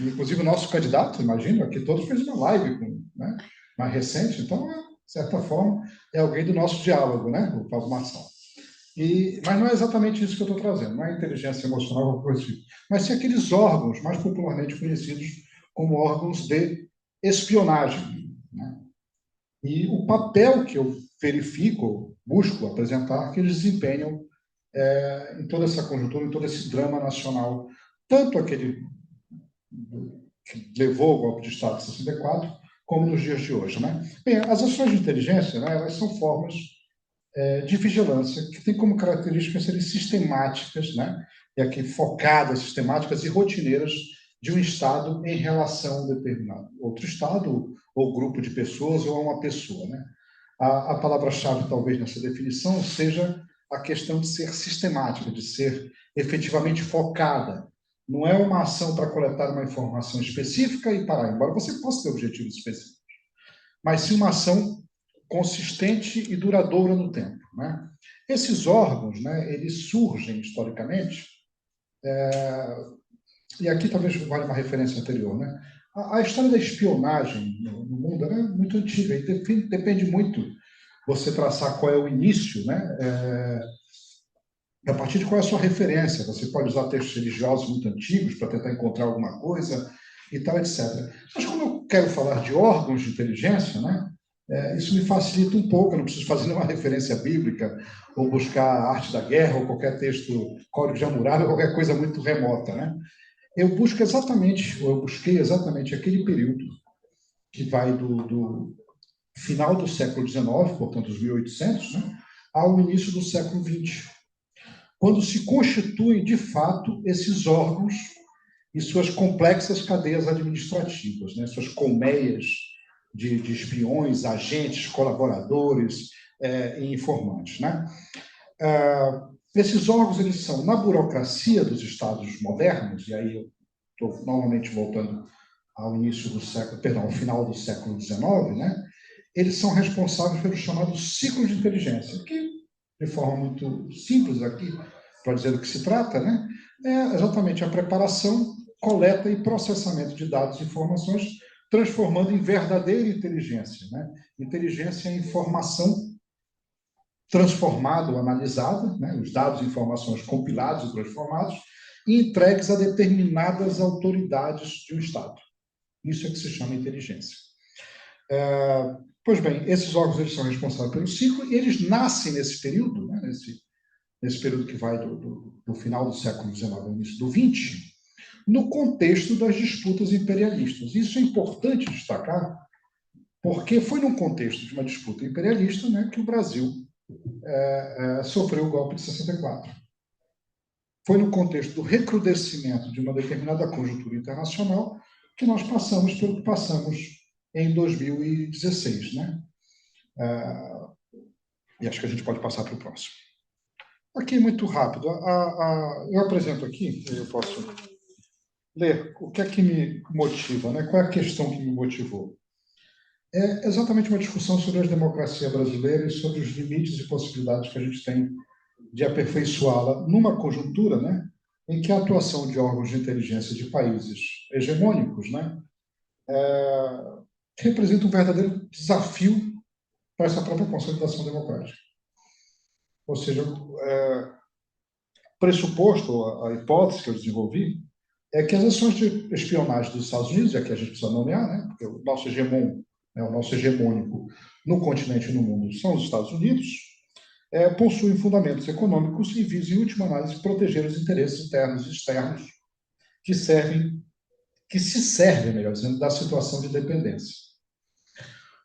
Inclusive o nosso candidato, imagino, aqui todos fez uma live né, mais recente, então, de certa forma, é alguém do nosso diálogo, né, o Paulo Marçal. Mas não é exatamente isso que eu estou trazendo, não é inteligência emocional ou coisa assim, mas sim aqueles órgãos mais popularmente conhecidos como órgãos de espionagem, né? E o papel que eu verifico, busco apresentar, que eles desempenham em toda essa conjuntura, em todo esse drama nacional, tanto aquele que levou ao golpe de Estado de 64, como nos dias de hoje, né? Bem, as ações de inteligência, né, elas são formas de vigilância que têm como característica serem sistemáticas, né? E aqui focadas, sistemáticas e rotineiras de um Estado em relação a um determinado outro Estado ou grupo de pessoas ou a uma pessoa, né? A palavra-chave, talvez, nessa definição seja a questão de ser sistemática, de ser efetivamente focada. Não é uma ação para coletar uma informação específica e parar, embora você possa ter objetivos específicos, mas sim uma ação consistente e duradoura no tempo, né? Esses órgãos, né, eles surgem historicamente, e aqui talvez vale uma referência anterior, né? A história da espionagem no mundo é muito antiga e depende muito você traçar qual é o início, né? A partir de qual é a sua referência. Você pode usar textos religiosos muito antigos para tentar encontrar alguma coisa e tal, etc. Mas como eu quero falar de órgãos de inteligência, né? Isso me facilita um pouco, eu não preciso fazer nenhuma referência bíblica ou buscar a arte da guerra ou qualquer texto, Código de Hammurabi, ou qualquer coisa muito remota, né? Eu busquei exatamente aquele período que vai do final do século XIX, portanto, os 1800, né, ao início do século XX, quando se constituem, de fato, esses órgãos e suas complexas cadeias administrativas, né, suas colmeias de espiões, agentes, colaboradores e informantes, né? Esses órgãos, eles são, na burocracia dos estados modernos, e aí eu estou novamente voltando ao ao final do século XIX, né? Eles são responsáveis pelo chamado ciclo de inteligência, que, de forma muito simples aqui, para dizer do que se trata, né? É exatamente a preparação, coleta e processamento de dados e informações, transformando em verdadeira inteligência, né? Inteligência é informação transformada ou analisada, né? Os dados e informações compilados e transformados e entregues a determinadas autoridades de um Estado. Isso é que se chama inteligência. Pois bem, esses órgãos eles são responsáveis pelo ciclo e eles nascem nesse período, né? nesse período que vai do final do século XIX ao início do XX, no contexto das disputas imperialistas. Isso é importante destacar, porque foi num contexto de uma disputa imperialista, né, que o Brasil sofreu o golpe de 64. Foi no contexto do recrudescimento de uma determinada conjuntura internacional que nós passamos pelo que passamos em 2016, né? E acho que a gente pode passar para o próximo. Aqui, muito rápido. Eu apresento aqui, eu posso ler o que é que me motiva, né? Qual é a questão que me motivou? É exatamente uma discussão sobre a democracia brasileira e sobre os limites e possibilidades que a gente tem de aperfeiçoá-la numa conjuntura, né, em que a atuação de órgãos de inteligência de países hegemônicos, né, representa um verdadeiro desafio para essa própria consolidação democrática. Ou seja, pressuposto, a hipótese que eu desenvolvi, é que as ações de espionagem dos Estados Unidos, e aqui a gente precisa nomear, né, porque o nosso hegemônico no continente e no mundo são os Estados Unidos, possuem fundamentos econômicos e visam, em última análise, proteger os interesses internos e externos que se servem, melhor dizendo, da situação de dependência.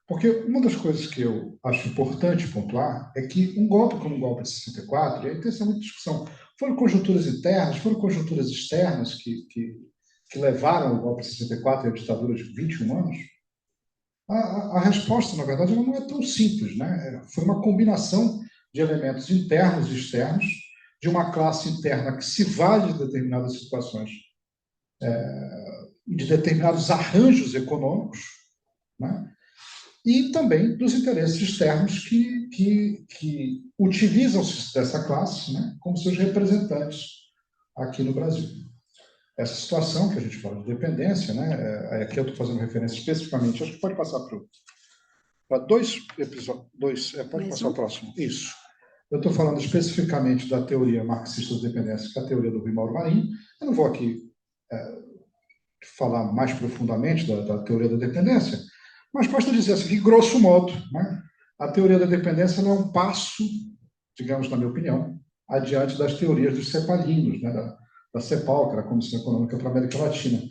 Porque uma das coisas que eu acho importante pontuar é que um golpe como o golpe de 64, e aí tem essa muita discussão, foram conjunturas internas, foram conjunturas externas que levaram ao golpe de 64 e a ditadura de 21 anos. A resposta, na verdade, ela não é tão simples, né? Foi uma combinação de elementos internos e externos, de uma classe interna que se vale de determinadas situações, de determinados arranjos econômicos, né? E também dos interesses externos que utilizam-se dessa classe, né, como seus representantes aqui no Brasil. Essa situação que a gente fala de dependência, né, aqui eu estou fazendo referência especificamente, acho que pode passar para dois episódios, pode passar o próximo. Isso. Eu estou falando especificamente da teoria marxista da dependência, que é a teoria do Rui Mauro Marinho. Eu não vou aqui falar mais profundamente da teoria da dependência, mas posso dizer assim, que, grosso modo, né, a teoria da dependência é um passo, digamos, na minha opinião, adiante das teorias dos cepalinos, né, da CEPAL, que era a Comissão Econômica para a América Latina.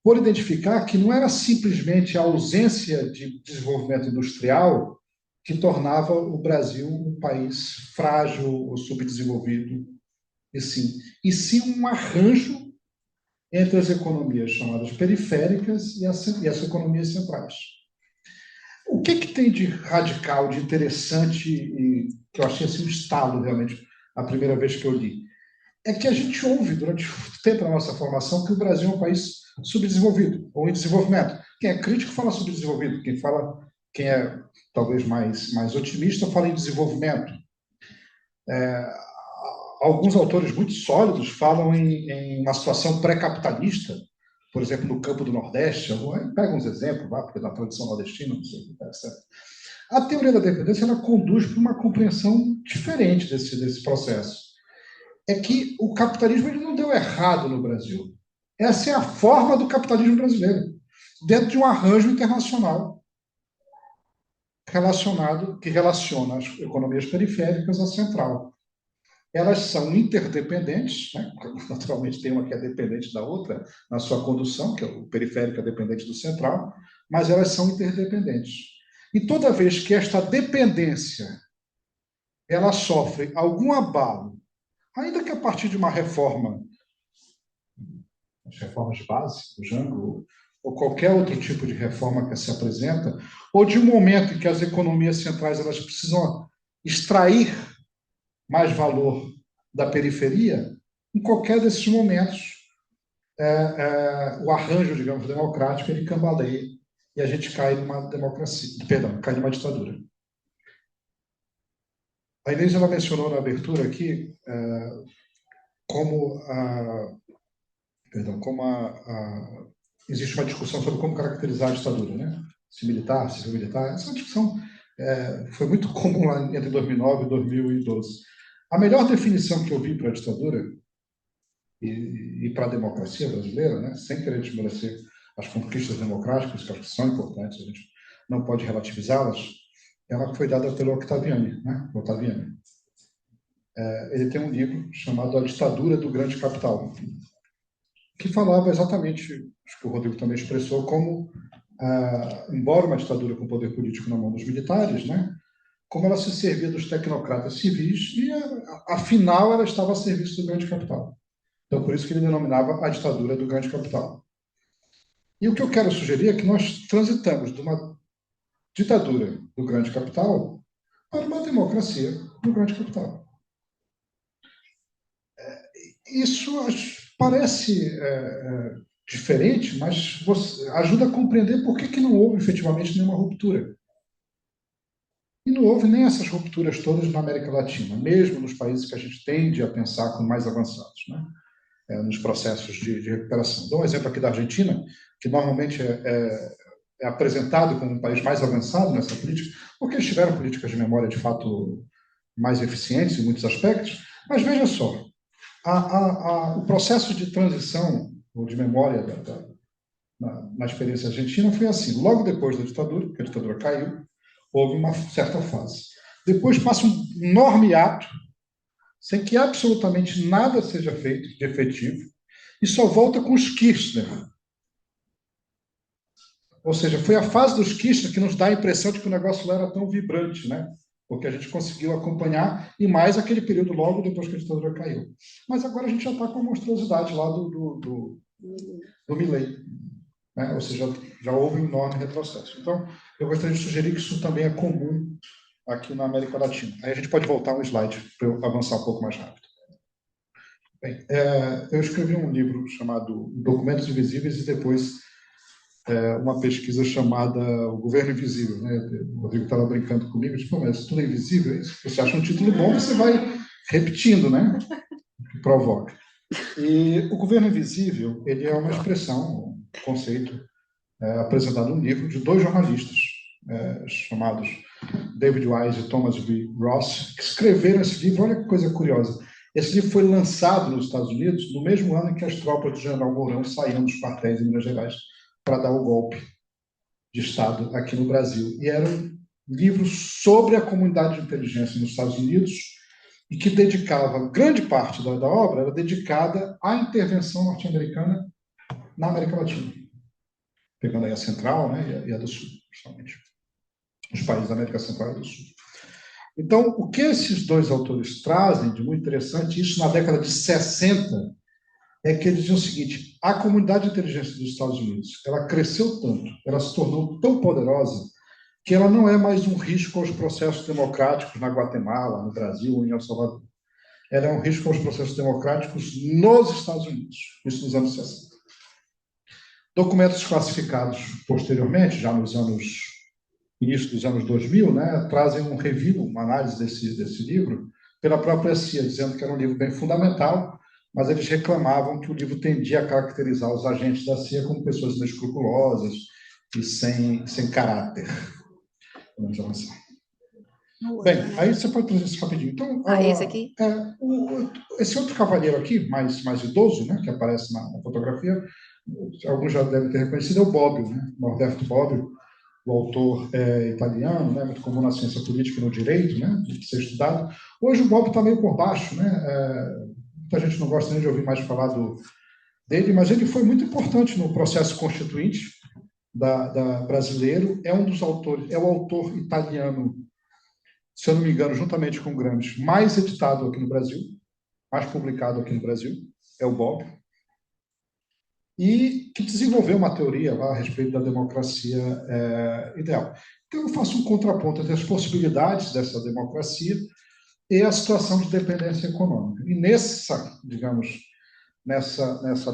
por identificar que não era simplesmente a ausência de desenvolvimento industrial que tornava o Brasil um país frágil ou subdesenvolvido, e sim um arranjo entre as economias chamadas periféricas e as economias centrais. O que tem de radical, de interessante, e que eu achei assim um estalo realmente a primeira vez que eu li? É que a gente ouve durante o tempo da nossa formação que o Brasil é um país subdesenvolvido ou em desenvolvimento. Quem é crítico fala subdesenvolvido, quem é talvez mais otimista fala em desenvolvimento. Alguns autores muito sólidos falam em uma situação pré-capitalista, por exemplo, no campo do Nordeste. Pega uns exemplos lá, porque na tradição nordestina, não sei o que, etc. A teoria da dependência ela conduz para uma compreensão diferente desse processo. É que o capitalismo ele não deu errado no Brasil. Essa é a forma do capitalismo brasileiro, dentro de um arranjo internacional que relaciona as economias periféricas à central. Elas são interdependentes, né? Naturalmente tem uma que é dependente da outra na sua condução, que é o periférico é dependente do central, mas elas são interdependentes. E toda vez que esta dependência ela sofre algum abalo, ainda que a partir de uma reforma, as reformas de base, do Jango, ou qualquer outro tipo de reforma que se apresenta, ou de um momento em que as economias centrais elas precisam extrair mais valor da periferia, em qualquer desses momentos, o arranjo, digamos, democrático, ele cambaleia e a gente cai numa democracia, cai numa ditadura. A Inês ela mencionou na abertura aqui existe uma discussão sobre como caracterizar a ditadura, né? Se militar, se civil militar. Essa discussão foi muito comum lá entre 2009 e 2012. A melhor definição que eu vi para a ditadura e para a democracia brasileira, né, sem querer desmerecer as conquistas democráticas, que acho que são importantes, a gente não pode relativizá-las, ela foi dada pelo Ottaviani, né? Ottaviani. Ele tem um livro chamado A Ditadura do Grande Capital, que falava exatamente, acho que o Rodrigo também expressou, como, embora uma ditadura com poder político na mão dos militares, né, como ela se servia dos tecnocratas civis e, afinal, ela estava a serviço do grande capital. Então, por isso que ele denominava a ditadura do grande capital. E o que eu quero sugerir é que nós transitamos de uma ditadura do grande capital para uma democracia do grande capital. Isso parece diferente, mas ajuda a compreender por que não houve efetivamente nenhuma ruptura. E não houve nem essas rupturas todas na América Latina, mesmo nos países que a gente tende a pensar como mais avançados, né? Nos processos de recuperação. Dou um exemplo aqui da Argentina, que normalmente é apresentado como um país mais avançado nessa política, porque eles tiveram políticas de memória, de fato, mais eficientes em muitos aspectos, mas veja só, o processo de transição ou de memória na experiência argentina foi assim. Logo depois da ditadura, porque a ditadura caiu, houve uma certa fase. Depois passa um enorme ato, sem que absolutamente nada seja feito de efetivo, e só volta com os Kirchner. Ou seja, foi a fase dos Kirchner que nos dá a impressão de que o negócio não era tão vibrante, né? Porque a gente conseguiu acompanhar, e mais aquele período logo depois que a ditadura caiu. Mas agora a gente já está com a monstruosidade lá do Milei, né? Ou seja, já houve um enorme retrocesso. Então, eu gostaria de sugerir que isso também é comum aqui na América Latina. Aí a gente pode voltar um slide para eu avançar um pouco mais rápido. Bem, eu escrevi um livro chamado Documentos Invisíveis e depois uma pesquisa chamada O Governo Invisível, né? O Rodrigo estava brincando comigo, disse, mas tudo é invisível? Você acha um título bom, você vai repetindo, né? Que provoca. E o Governo Invisível, ele é uma expressão, um conceito apresentado no livro de dois jornalistas chamados David Wise e Thomas V. Ross, que escreveram esse livro. Olha que coisa curiosa. Esse livro foi lançado nos Estados Unidos no mesmo ano em que as tropas do general Mourão saíram dos quartéis em Minas Gerais para dar o golpe de Estado aqui no Brasil. E era um livro sobre a comunidade de inteligência nos Estados Unidos e que dedicava, grande parte da obra era dedicada à intervenção norte-americana na América Latina. pegando aí a Central, né, e a do Sul, principalmente. Os países da América Central e do Sul. Então, o que esses dois autores trazem de muito interessante, isso na década de 60, é que eles dizem o seguinte: a comunidade de inteligência dos Estados Unidos, ela cresceu tanto, ela se tornou tão poderosa, que ela não é mais um risco aos processos democráticos na Guatemala, no Brasil ou em El Salvador. Ela é um risco aos processos democráticos nos Estados Unidos, isso nos anos 60. Documentos classificados posteriormente, já nos início dos anos 2000, né, trazem um review, uma análise desse livro, pela própria CIA, dizendo que era um livro bem fundamental, mas eles reclamavam que o livro tendia a caracterizar os agentes da CIA como pessoas inescrupulosas e sem caráter. Vamos avançar. Bem, aí você pode trazer isso rapidinho. Então, esse aqui? Esse outro cavalheiro aqui, mais idoso, né, que aparece na fotografia, alguns já devem ter reconhecido, é o Bobbio, né, Norberto Bobbio, o autor italiano, né, muito comum na ciência política e no direito, né, de ser estudado. Hoje o Bobbio está meio por baixo, né, muita gente não gosta nem de ouvir mais falar dele, mas ele foi muito importante no processo constituinte brasileiro, é um dos autores, é o autor italiano, se eu não me engano, juntamente com Gramsci, mais editado aqui no Brasil, mais publicado aqui no Brasil, é o Bobbio, e que desenvolveu uma teoria lá a respeito da democracia ideal. Então, eu faço um contraponto entre as possibilidades dessa democracia e a situação de dependência econômica. E nessa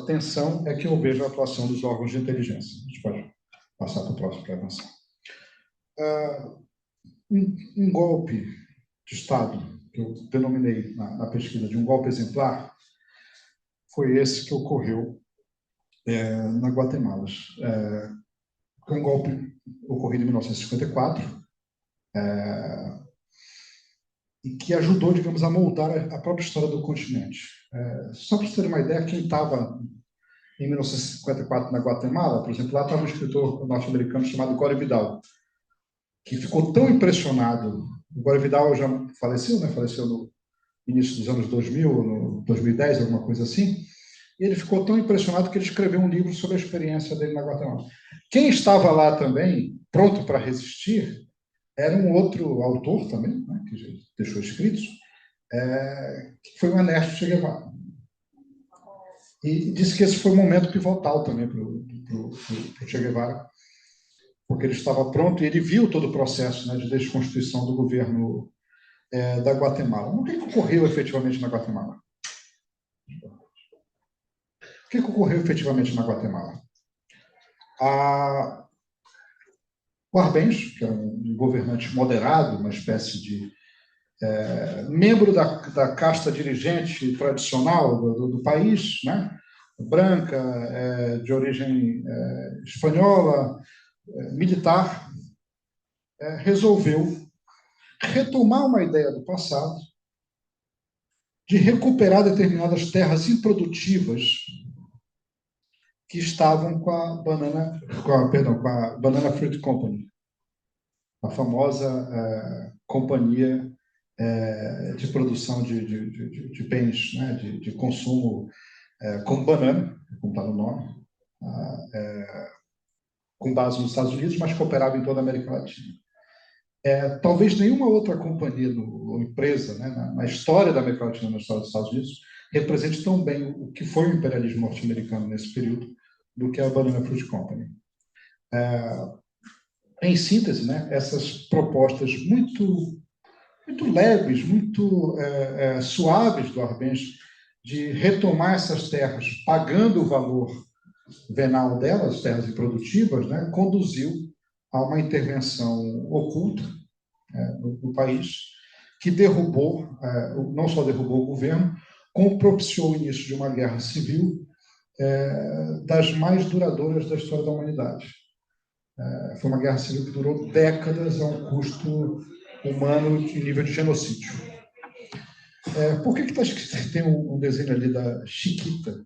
tensão é que eu vejo a atuação dos órgãos de inteligência. A gente pode passar para o próximo para avançar. Um golpe de Estado, que eu denominei na pesquisa de um golpe exemplar, foi esse que ocorreu na Guatemala. Foi um golpe ocorrido em 1954 e que ajudou, digamos, a moldar a própria história do continente. Só para vocês terem uma ideia, quem estava em 1954 na Guatemala, por exemplo, lá estava um escritor norte-americano chamado Gore Vidal, que ficou tão impressionado. O Gore Vidal já faleceu, né? Faleceu no início dos anos 2000, no 2010, alguma coisa assim. E ele ficou tão impressionado que ele escreveu um livro sobre a experiência dele na Guatemala. Quem estava lá também, pronto para resistir, era um outro autor também, né, que deixou escritos, que foi o Ernesto Che Guevara. E disse que esse foi um momento pivotal também para o Che Guevara, porque ele estava pronto e ele viu todo o processo, né, de desconstituição do governo da Guatemala. O que ocorreu efetivamente na Guatemala? O que ocorreu efetivamente na Guatemala? O Arbenz, que era um governante moderado, uma espécie de membro da casta dirigente tradicional do país, né? Branca, de origem espanhola, militar, resolveu retomar uma ideia do passado de recuperar determinadas terras improdutivas que estavam com a Banana Fruit Company, a famosa companhia de produção de bens, né, de consumo com banana, como está no nome, com base nos Estados Unidos, mas que operava em toda a América Latina. Talvez nenhuma outra companhia ou empresa, né, na história da América Latina nos Estados Unidos represente tão bem o que foi o imperialismo norte-americano nesse período do que a Banana Fruit Company. Em síntese, né, essas propostas muito leves, muito suaves do Arbenz de retomar essas terras, pagando o valor venal delas, terras improdutivas, né, conduziu a uma intervenção oculta no país, que derrubou, não só derrubou o governo, como propiciou o início de uma guerra civil das mais duradouras da história da humanidade. Foi uma guerra civil que durou décadas a um custo humano em nível de genocídio. Por que está escrito, tem um desenho ali da Chiquita?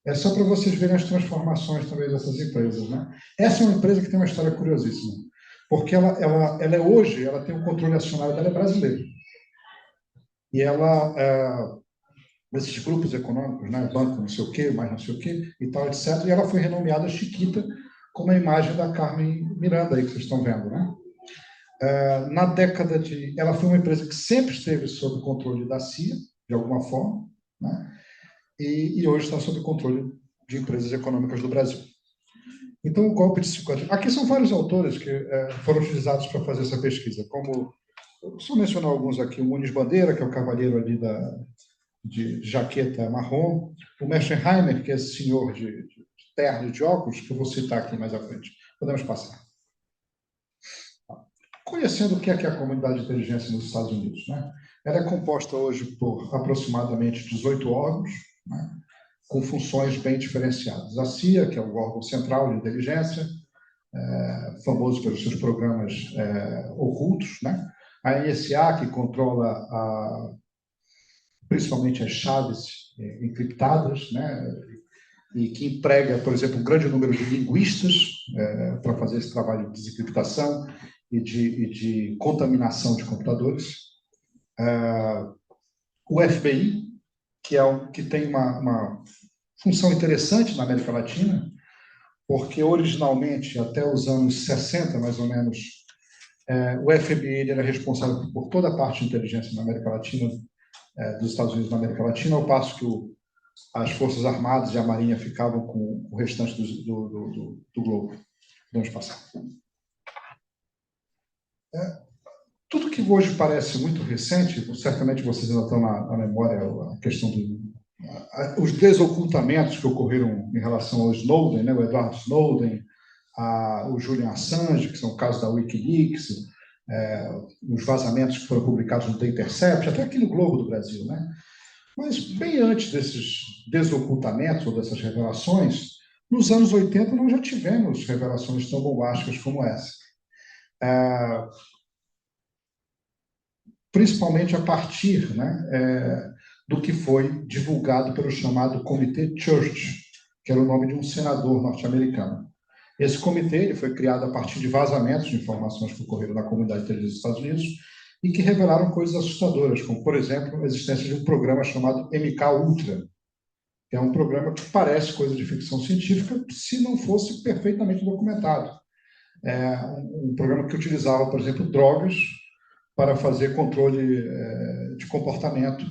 É só para vocês verem as transformações também dessas empresas, né? Essa é uma empresa que tem uma história curiosíssima, porque ela hoje ela tem o controle acionário dela, é brasileiro. E esses grupos econômicos, né, banco não sei o quê, mais não sei o quê, e tal, etc., e ela foi renomeada Chiquita como a imagem da Carmen Miranda, aí que vocês estão vendo, né? Na década de... Ela foi uma empresa que sempre esteve sob o controle da CIA, de alguma forma, né? E hoje está sob o controle de empresas econômicas do Brasil. Então, o golpe de 50... Aqui são vários autores que foram utilizados para fazer essa pesquisa, como... Só mencionar alguns aqui. O Muniz Bandeira, que é o cavaleiro ali de jaqueta marrom. O Meschenheimer, que é esse senhor de terno e de óculos, que eu vou citar aqui mais à frente. Podemos passar. Conhecendo o que é a comunidade de inteligência nos Estados Unidos, né? Ela é composta hoje por aproximadamente 18 órgãos, né? Com funções bem diferenciadas. A CIA, que é o órgão central de inteligência, famoso pelos seus programas ocultos, né? A NSA, que controla principalmente as chaves encriptadas, né? E que emprega, por exemplo, um grande número de linguistas para fazer esse trabalho de desencriptação e de contaminação de computadores. O FBI, que tem uma função interessante na América Latina, porque originalmente, até os anos 60, mais ou menos, o FBI era responsável por toda a parte de inteligência na América Latina, dos Estados Unidos na América Latina, ao passo que as Forças Armadas e a Marinha ficavam com o restante do globo. Vamos passar. Tudo que hoje parece muito recente, certamente vocês ainda estão na memória a questão os desocultamentos que ocorreram em relação ao Snowden, né? O Edward Snowden, o Julian Assange, que são casos da Wikileaks, os vazamentos que foram publicados no The Intercept, até aqui no Globo do Brasil, né? Mas bem antes desses desocultamentos ou dessas revelações, nos anos 80 nós já tivemos revelações tão bombásticas como essa. Principalmente a partir, né, do que foi divulgado pelo chamado Comitê Church, que era o nome de um senador norte-americano. Esse comitê ele foi criado a partir de vazamentos de informações que ocorreram na comunidade de inteligência dos Estados Unidos e que revelaram coisas assustadoras, como, por exemplo, a existência de um programa chamado MK-Ultra, que é um programa que parece coisa de ficção científica se não fosse perfeitamente documentado. Um programa que utilizava, por exemplo, drogas para fazer controle de comportamento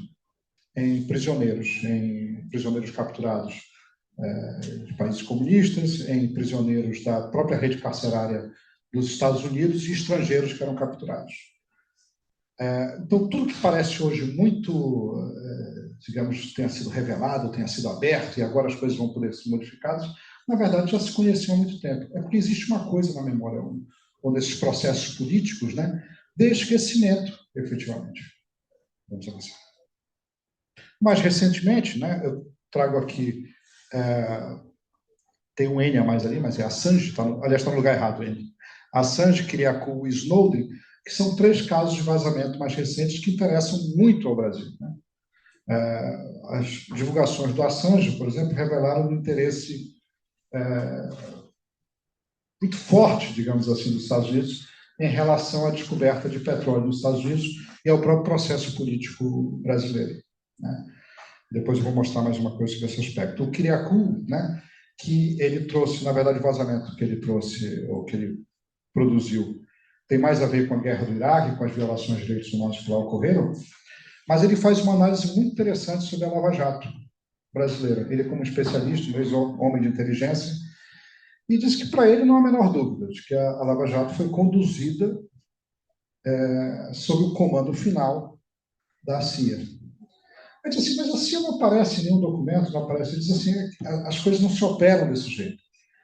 em prisioneiros capturados de países comunistas, em prisioneiros da própria rede carcerária dos Estados Unidos e estrangeiros que eram capturados. Então, tudo que parece hoje muito, digamos, tenha sido revelado, tenha sido aberto, e agora as coisas vão poder ser modificadas, na verdade já se conhecia há muito tempo. É porque existe uma coisa na memória, um desses processos políticos, né, de esquecimento, efetivamente. Vamos avançar. Mais recentemente, né, eu trago aqui, tem um N a mais ali, mas é Assange, aliás, está no lugar errado, N. Assange, Kyriakou e Snowden, que são 3 casos de vazamento mais recentes que interessam muito ao Brasil, né? As divulgações do Assange, por exemplo, revelaram um interesse muito forte, digamos assim, dos Estados Unidos em relação à descoberta de petróleo nos Estados Unidos e ao próprio processo político brasileiro, né? Depois eu vou mostrar mais uma coisa sobre esse aspecto. O Kyriakou, né, que ele trouxe, na verdade, o vazamento que ele trouxe, ou que ele produziu, tem mais a ver com a guerra do Iraque, com as violações de direitos humanos que lá ocorreram, mas ele faz uma análise muito interessante sobre a Lava Jato brasileira. Ele, como especialista, homem de inteligência, e diz que, para ele, não há a menor dúvida de que a Lava Jato foi conduzida sob o comando final da CIA. Ele diz assim, mas a CIA não aparece em nenhum documento, não aparece. Ele diz assim, as coisas não se operam desse jeito.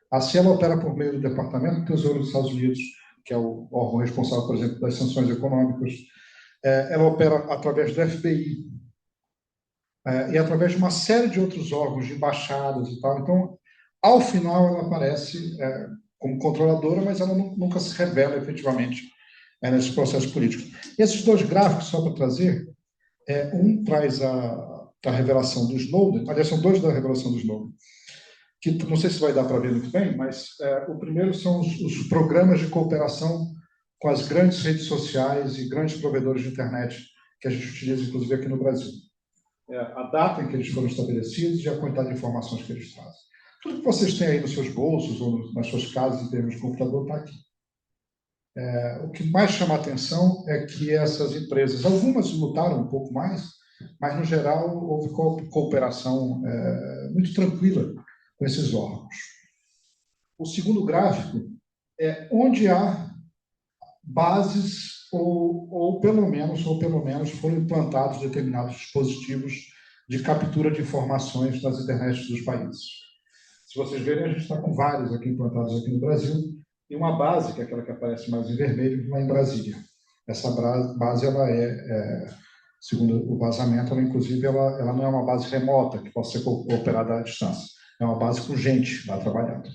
A CIA ela opera por meio do Departamento do Tesouro dos Estados Unidos, que é o órgão responsável, por exemplo, das sanções econômicas. Ela opera através do FBI e através de uma série de outros órgãos, de embaixadas e tal. Então, ao final, ela aparece como controladora, mas ela nunca se revela efetivamente nesses processos políticos. Esses 2 gráficos, só para trazer, um traz a revelação do Snowden, aliás, são 2 da revelação do Snowden, que não sei se vai dar para ver muito bem, mas o primeiro são os programas de cooperação com as grandes redes sociais e grandes provedores de internet que a gente utiliza, inclusive, aqui no Brasil. A data em que eles foram estabelecidos e a quantidade de informações que eles trazem. Tudo que vocês têm aí nos seus bolsos ou nas suas casas em termos de computador está aqui. O que mais chama a atenção é que essas empresas, algumas lutaram um pouco mais, mas, no geral, houve cooperação muito tranquila com esses órgãos. O segundo gráfico é onde há bases ou pelo menos foram implantados determinados dispositivos de captura de informações nas internets dos países. Se vocês verem, a gente está com vários aqui implantados aqui no Brasil, e uma base, que é aquela que aparece mais em vermelho, lá em Brasília. Essa base, ela segundo o vazamento, inclusive, ela não é uma base remota, que possa ser operada à distância. É uma base com gente lá trabalhando.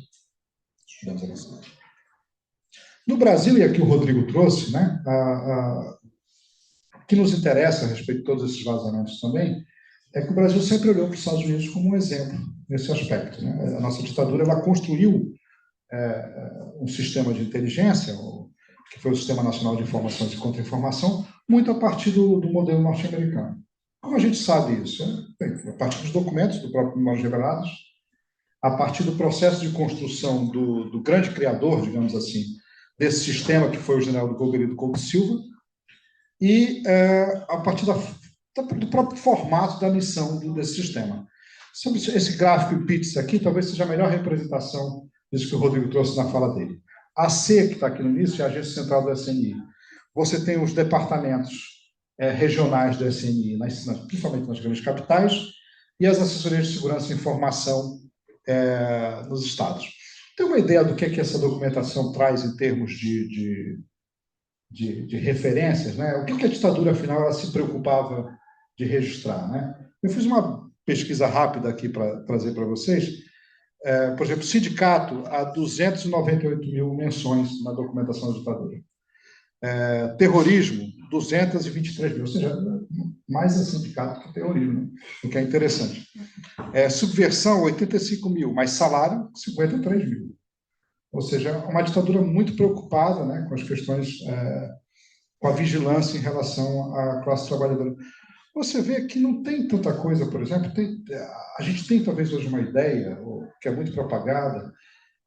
No Brasil, e aqui o Rodrigo trouxe, né, o que nos interessa a respeito de todos esses vazamentos também, é que o Brasil sempre olhou para os Estados Unidos como um exemplo nesse aspecto, né? A nossa ditadura, ela construiu um sistema de inteligência, que foi o Sistema Nacional de Informações e Contra-Informação, muito a partir do modelo norte-americano. Como a gente sabe isso? A partir dos documentos do próprio Memórias Reveladas, a partir do processo de construção do grande criador, digamos assim, desse sistema, que foi o general do Golbery Couto Silva, e a partir do próprio formato da missão desse sistema. Sobre esse gráfico pizza aqui, talvez seja a melhor representação disso que o Rodrigo trouxe na fala dele. A C, que está aqui no início, é a Agência Central do SNI. Você tem os departamentos regionais do SNI, principalmente nas grandes capitais, e as assessorias de segurança e informação nos estados. Tem uma ideia do que essa documentação traz em termos de referências, né? O que a ditadura, afinal, ela se preocupava de registrar, né? Eu fiz uma pesquisa rápida aqui para trazer para vocês. Por exemplo, sindicato, há 298 mil menções na documentação da ditadura. Terrorismo, 223 mil, ou seja, mais é sindicato que terrorismo, né? O que é interessante. Subversão, 85 mil, mas salário, 53 mil. Ou seja, uma ditadura muito preocupada, né, com as questões, com a vigilância em relação à classe trabalhadora. Você vê que não tem tanta coisa, por exemplo, a gente tem talvez hoje uma ideia, que é muito propagada,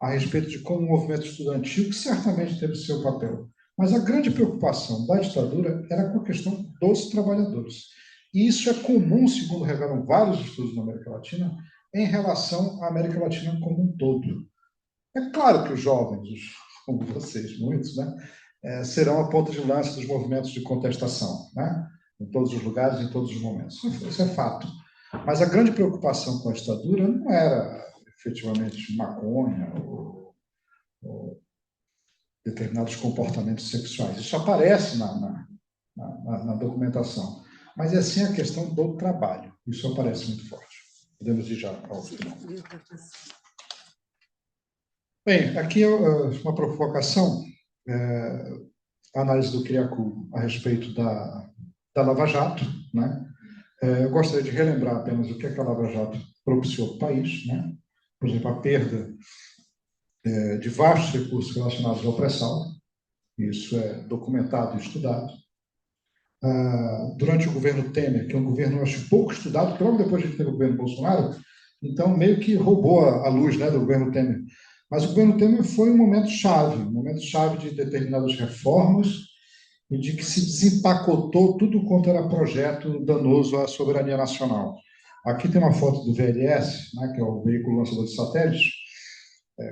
a respeito de como o movimento estudantil, que certamente teve o seu papel, mas a grande preocupação da ditadura era com a questão dos trabalhadores. E isso é comum, segundo revelam vários estudos na América Latina, em relação à América Latina como um todo. É claro que os jovens, como vocês, muitos, né, serão a ponta de lança dos movimentos de contestação, né, em todos os lugares, em todos os momentos. Isso é fato. Mas a grande preocupação com a ditadura não era efetivamente maconha ou determinados comportamentos sexuais. Isso aparece na documentação. Mas é sim a questão do trabalho. Isso aparece muito forte. Podemos ir já ao final. Bem, aqui uma provocação, a análise do Kyriakou a respeito da Lava Jato, né? Eu gostaria de relembrar apenas o que a Lava Jato propiciou para o país, né? Por exemplo, a perda de vastos recursos relacionados ao pré-sal, isso é documentado e estudado. Durante o governo Temer, que é um governo, acho, pouco estudado, porque logo depois a gente teve o governo Bolsonaro, então meio que roubou a luz, né, do governo Temer. Mas o governo Temer foi um momento chave de determinadas reformas e de que se desempacotou tudo quanto era projeto danoso à soberania nacional. Aqui tem uma foto do VLS, né, que é o veículo lançador de satélites,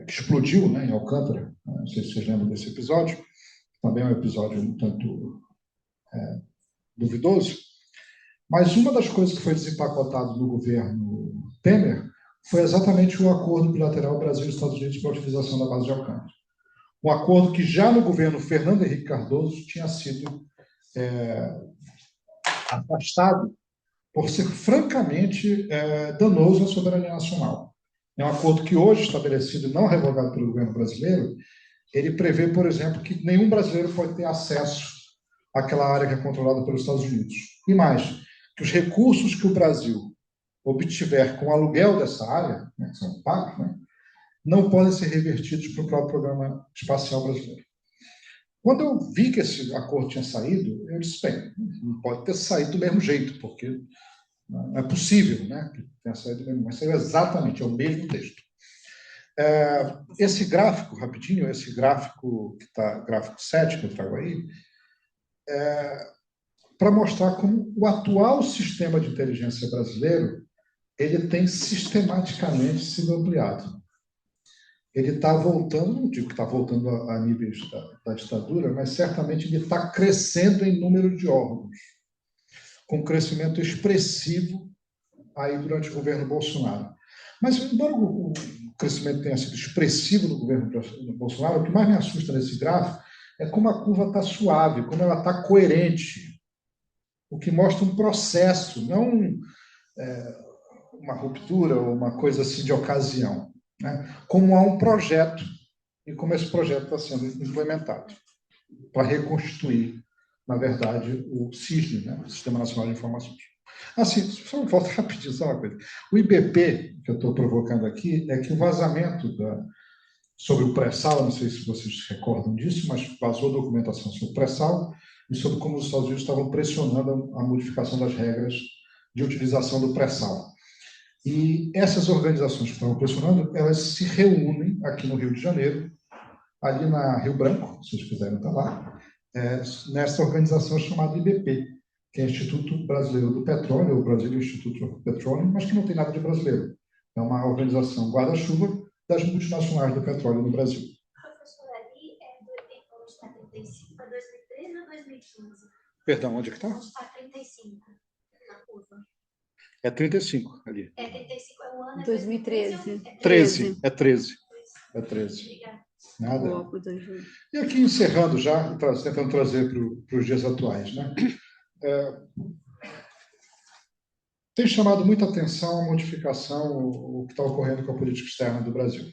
que explodiu, né, em Alcântara. Não sei se vocês lembram desse episódio. Também é um episódio um tanto duvidoso. Mas uma das coisas que foi desempacotado no governo Temer foi exatamente o acordo bilateral Brasil e Estados Unidos para a utilização da base de Alcântara. Um acordo que já no governo Fernando Henrique Cardoso tinha sido afastado por ser francamente danoso à soberania nacional. É um acordo que hoje estabelecido e não revogado pelo governo brasileiro, ele prevê, por exemplo, que nenhum brasileiro pode ter acesso àquela área que é controlada pelos Estados Unidos. E mais, que os recursos que o Brasil obtiver com o aluguel dessa área, né, que são pagos, né, não podem ser revertidos para o próprio programa espacial brasileiro. Quando eu vi que esse acordo tinha saído, eu disse, bem, não pode ter saído do mesmo jeito, porque não é possível, né, que tenha saído do mesmo, mas saiu exatamente, é o mesmo texto. Esse gráfico, rapidinho, esse gráfico que está, gráfico 7 que eu trago aí, para mostrar como o atual sistema de inteligência brasileiro ele tem sistematicamente sido ampliado. Ele está voltando, não digo que está voltando a níveis da ditadura, mas certamente ele está crescendo em número de órgãos, com crescimento expressivo aí durante o governo Bolsonaro. Mas, embora o crescimento tenha sido expressivo no governo Bolsonaro, o que mais me assusta nesse gráfico é como a curva está suave, como ela está coerente, o que mostra um processo, não uma ruptura ou uma coisa assim de ocasião, né? Como há um projeto e como esse projeto está sendo implementado para reconstituir, na verdade, o SISN, né? O Sistema Nacional de Informações. Assim, só volta rapidinho, só uma coisa. O IBP, que eu estou provocando aqui, é que o vazamento sobre o pré-sal, não sei se vocês se recordam disso, mas vazou documentação sobre o pré-sal e sobre como os Estados Unidos estavam pressionando a modificação das regras de utilização do pré-sal. E essas organizações que estavam pressionando, elas se reúnem aqui no Rio de Janeiro, ali na Rio Branco, se vocês quiserem estar lá, nessa organização chamada IBP, que é Instituto Brasileiro do Petróleo, ou Brasil Instituto do Petróleo, mas que não tem nada de brasileiro. É uma organização guarda-chuva das multinacionais do petróleo no Brasil. Professor, ali onde está 35, é 2013 ou 2015? Perdão, onde é que está? Onde está 35, na curva. É 35 ali. É 35, é o ano... 2013. 13, é 13. É 13. Obrigada. Nada. Logo da Ju. E aqui, encerrando já, tentando trazer para os dias atuais, né? Tem chamado muita atenção a modificação, o que está ocorrendo com a política externa do Brasil.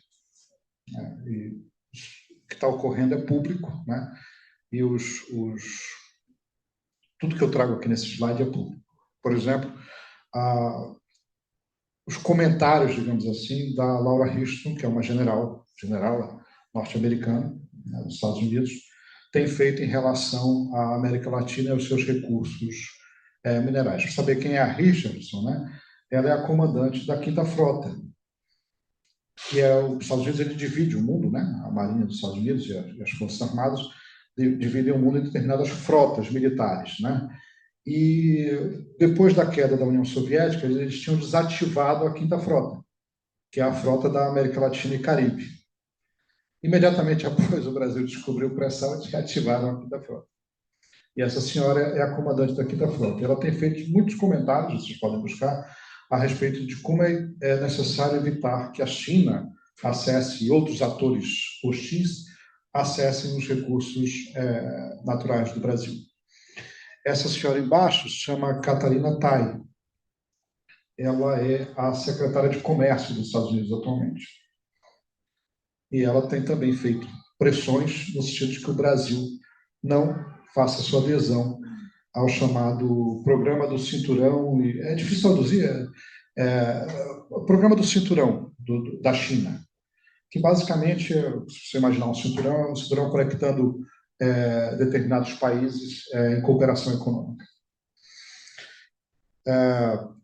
Né? E o que está ocorrendo é público, né? E tudo que eu trago aqui nesse slide é público. Por exemplo, os comentários, digamos assim, da Laura Houston, que é uma general norte-americana, né, dos Estados Unidos, tem feito em relação à América Latina e aos seus recursos minerais. Para saber quem é a Richardson, né? Ela é a comandante da 5ª Frota, que os Estados Unidos ele divide o mundo, né? A Marinha dos Estados Unidos e as Forças Armadas dividem o mundo em determinadas frotas militares, né? E depois da queda da União Soviética, eles tinham desativado a 5ª Frota, que é a frota da América Latina e Caribe. Imediatamente após o Brasil descobrir o pré-sal, eles reativaram a 5ª Frota. E essa senhora é a comandante da 5ª Frota. Ela tem feito muitos comentários, vocês podem buscar, a respeito de como é necessário evitar que a China acesse, e outros atores hostis acessem os recursos naturais do Brasil. Essa senhora embaixo se chama Catarina Tai. Ela é a secretária de Comércio dos Estados Unidos atualmente. E ela tem também feito pressões no sentido de que o Brasil não faça sua adesão ao chamado Programa do Cinturão. É difícil traduzir. O Programa do Cinturão da China, que basicamente, se você imaginar um cinturão conectando determinados países em cooperação econômica.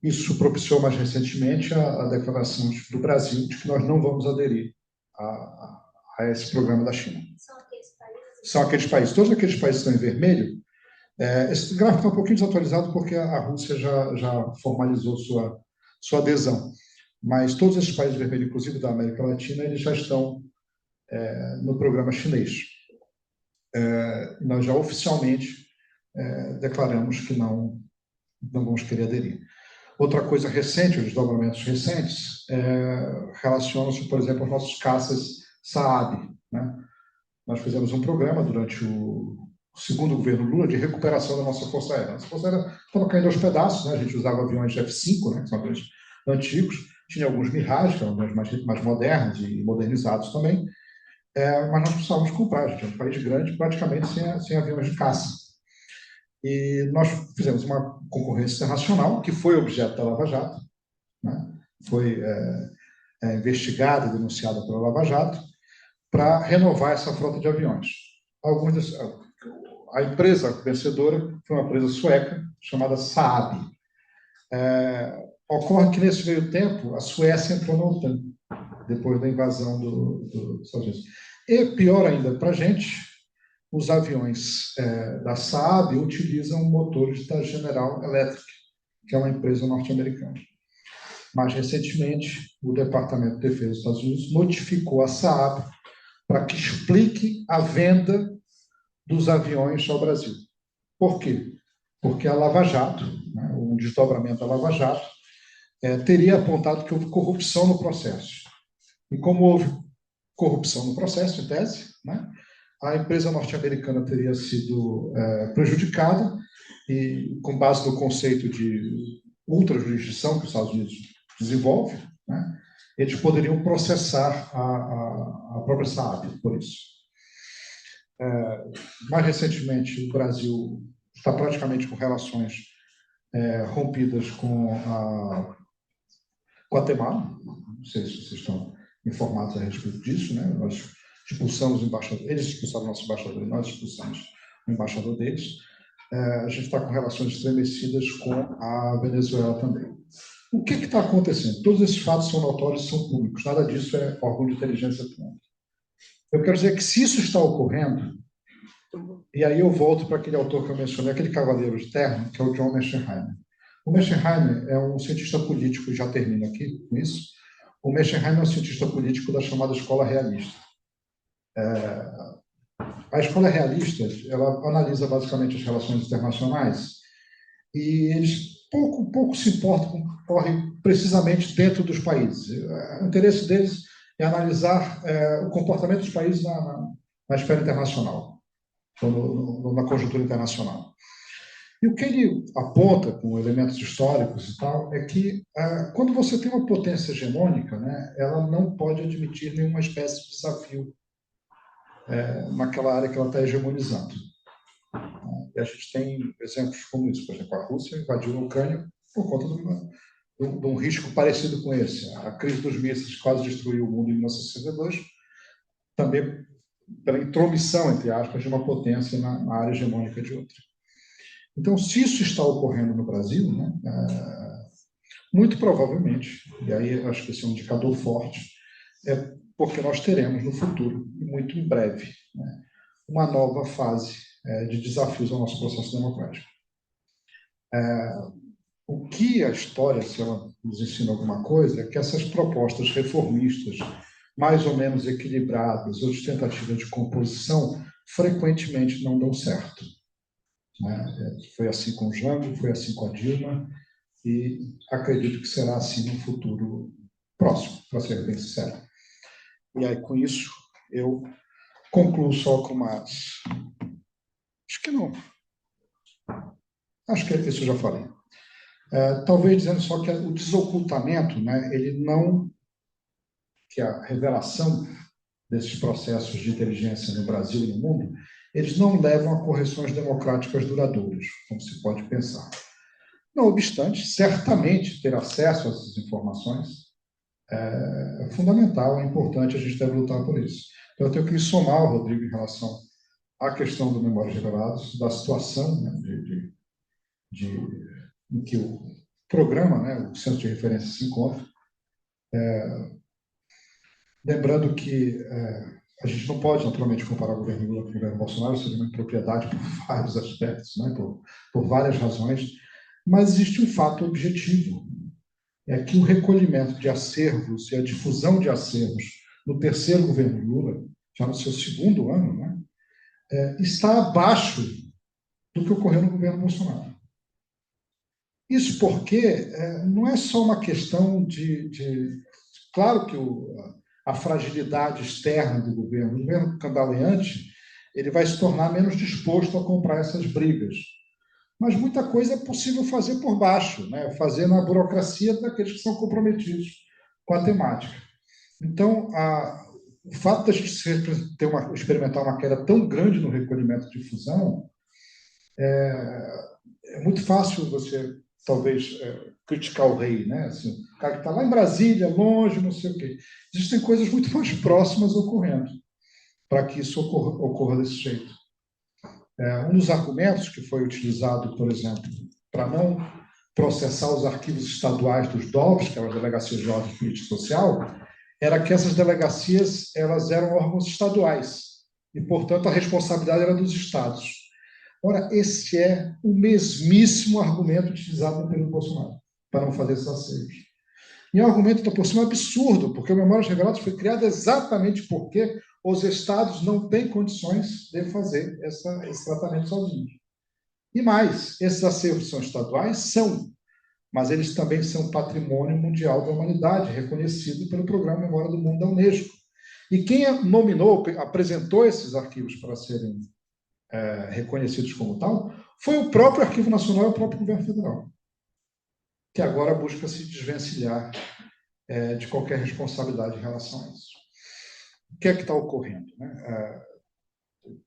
Isso propiciou mais recentemente a declaração do Brasil de que nós não vamos aderir a esse programa da China. São aqueles países? São aqueles países. Todos aqueles países que estão em vermelho. Esse gráfico está um pouquinho desatualizado porque a Rússia já formalizou sua adesão. Mas todos esses países vermelhos, inclusive da América Latina, eles já estão no programa chinês. Nós já oficialmente declaramos que não vamos querer aderir. Outra coisa recente, os desdobramentos recentes, relacionam-se, por exemplo, aos nossos caças Saab, né? Nós fizemos um programa durante o segundo governo Lula de recuperação da nossa Força Aérea. Nossa Força Aérea estava caindo aos pedaços, né? A gente usava aviões F-5, né? Que são aviões antigos, tinha alguns Mirage, que eram aviões mais modernos e modernizados também, mas nós precisávamos comprar, a gente é um país grande, praticamente sem aviões de caça. E nós fizemos uma concorrência internacional, que foi objeto da Lava Jato, né? Foi investigada e denunciada pela Lava Jato, para renovar essa frota de aviões. A empresa vencedora foi uma empresa sueca, chamada Saab. Ocorre que, nesse meio tempo, a Suécia entrou na OTAN. depois da invasão dos Estados Unidos. E, pior ainda para a gente, os aviões da Saab utilizam motores da General Electric, que é uma empresa norte-americana. Mais recentemente, o Departamento de Defesa dos Estados Unidos notificou a Saab para que explique a venda dos aviões ao Brasil. Por quê? Porque a Lava Jato, né, o desdobramento da Lava Jato, teria apontado que houve corrupção no processo. E como houve corrupção no processo, em tese, né, a empresa norte-americana teria sido prejudicada e, com base no conceito de ultrajurisdição que os Estados Unidos desenvolve, né, eles poderiam processar a própria Saab por isso. Mais recentemente, o Brasil está praticamente com relações rompidas com a Guatemala. Não sei se vocês estão informados a respeito disso, né? Nós expulsamos o embaixador, eles expulsaram o nosso embaixador e nós expulsamos o embaixador deles. A gente está com relações estremecidas com a Venezuela também. O que está acontecendo? Todos esses fatos são notórios e são públicos. Nada disso é órgão de inteligência pública. Eu quero dizer que se isso está ocorrendo, e aí eu volto para aquele autor que eu mencionei, aquele cavaleiro de terno, que é o John Mearsheimer. O Mearsheimer é um cientista político, e já termino aqui com isso. O Mearsheimer é um cientista político da chamada Escola Realista. A Escola Realista, ela analisa basicamente as relações internacionais e eles pouco se importam com o que ocorre precisamente dentro dos países. O interesse deles é analisar o comportamento dos países na esfera internacional, na conjuntura internacional. E o que ele aponta com elementos históricos e tal é que quando você tem uma potência hegemônica, né, ela não pode admitir nenhuma espécie de desafio naquela área que ela está hegemonizando. E a gente tem exemplos como isso. Por exemplo, a Rússia invadiu a Ucrânia por conta de um risco parecido com esse. A crise dos mísseis quase destruiu o mundo em 1962, também pela intromissão, entre aspas, de uma potência na área hegemônica de outra. Então, se isso está ocorrendo no Brasil, né, muito provavelmente, e aí acho que esse é um indicador forte, é porque nós teremos no futuro, e muito em breve, né, uma nova fase de desafios ao nosso processo democrático. O que a história, se ela nos ensina alguma coisa, é que essas propostas reformistas, mais ou menos equilibradas, ou de tentativa de composição, frequentemente não dão certo. Foi assim com o Jango, foi assim com a Dilma, e acredito que será assim no futuro próximo, para ser bem sincero. E aí, com isso, eu concluo só com umas... Acho que não. Acho que isso eu já falei. Talvez dizendo só que o desocultamento, né, ele não... que a revelação desses processos de inteligência no Brasil e no mundo, eles não levam a correções democráticas duradouras, como se pode pensar. Não obstante, certamente ter acesso a essas informações é fundamental, é importante, a gente deve lutar por isso. Então, eu tenho que me somar ao Rodrigo em relação à questão do Memórias Reveladas, da situação, né, em que o programa, né, o centro de referência se encontra. Lembrando que a gente não pode, naturalmente, comparar o governo Lula com o governo Bolsonaro, seria uma impropriedade por vários aspectos, né, por várias razões, mas existe um fato objetivo, é que o recolhimento de acervos e a difusão de acervos no terceiro governo Lula, já no seu segundo ano, né, está abaixo do que ocorreu no governo Bolsonaro. Isso porque não é só uma questão claro que a fragilidade externa do governo, o governo cambaleante, ele vai se tornar menos disposto a comprar essas brigas. Mas muita coisa é possível fazer por baixo, né? Fazer na burocracia daqueles que são comprometidos com a temática. Então, o fato de a gente experimentar uma queda tão grande no recolhimento de difusão, é muito fácil você, talvez, criticar o rei, né? Assim, o cara que está lá em Brasília, longe, não sei o quê. Existem coisas muito mais próximas ocorrendo para que isso ocorra desse jeito. Um dos argumentos que foi utilizado, por exemplo, para não processar os arquivos estaduais dos DOPs, que é a Delegacia de Ordem Política e Social, era que essas delegacias elas eram órgãos estaduais e, portanto, a responsabilidade era dos estados. Ora, esse é o mesmíssimo argumento utilizado no período Bolsonaro para não fazer esses asseios. E é um argumento, por cima, absurdo, porque o Memórias Reveladas foi criado exatamente porque os estados não têm condições de fazer esse tratamento sozinhos. E mais, esses acervos são estaduais? São, mas eles também são patrimônio mundial da humanidade, reconhecido pelo Programa Memória do Mundo da Unesco. E quem nominou, apresentou esses arquivos para serem reconhecidos como tal, foi o próprio Arquivo Nacional e o próprio Governo Federal, que agora busca se desvencilhar de qualquer responsabilidade em relação a isso. O que é que está ocorrendo, né?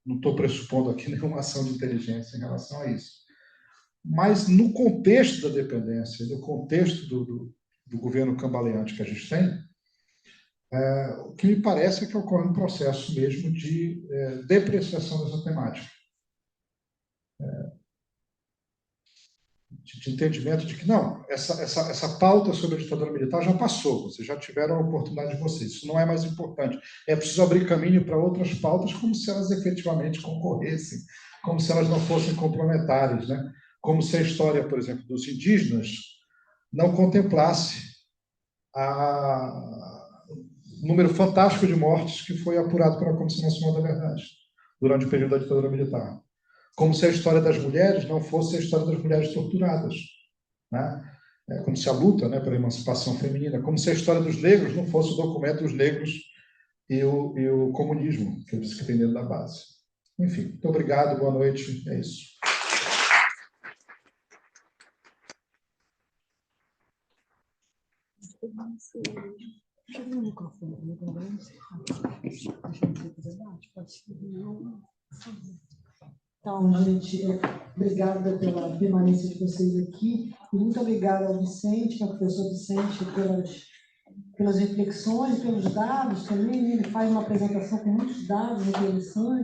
Não estou pressupondo aqui nenhuma ação de inteligência em relação a isso. Mas, no contexto da dependência, no contexto do governo cambaleante que a gente tem, o que me parece é que ocorre um processo mesmo de depreciação dessa temática. De entendimento de que, não, essa pauta sobre a ditadura militar já passou, vocês já tiveram a oportunidade de vocês, isso não é mais importante. É preciso abrir caminho para outras pautas como se elas efetivamente concorressem, como se elas não fossem complementares, né? Como se a história, por exemplo, dos indígenas não contemplasse o número fantástico de mortes que foi apurado pela Comissão Nacional da Verdade durante o período da ditadura militar. Como se a história das mulheres não fosse a história das mulheres torturadas, né? Como se a luta, né, pela emancipação feminina, como se a história dos negros não fosse o documento dos negros e o comunismo, que eles que tem dentro da base. Enfim, muito obrigado, boa noite, é isso. Então, gente, obrigada pela permanência de vocês aqui e muito obrigada ao Vicente, ao professor Vicente, pelas reflexões, pelos dados também. Ele faz uma apresentação com muitos dados interessantes.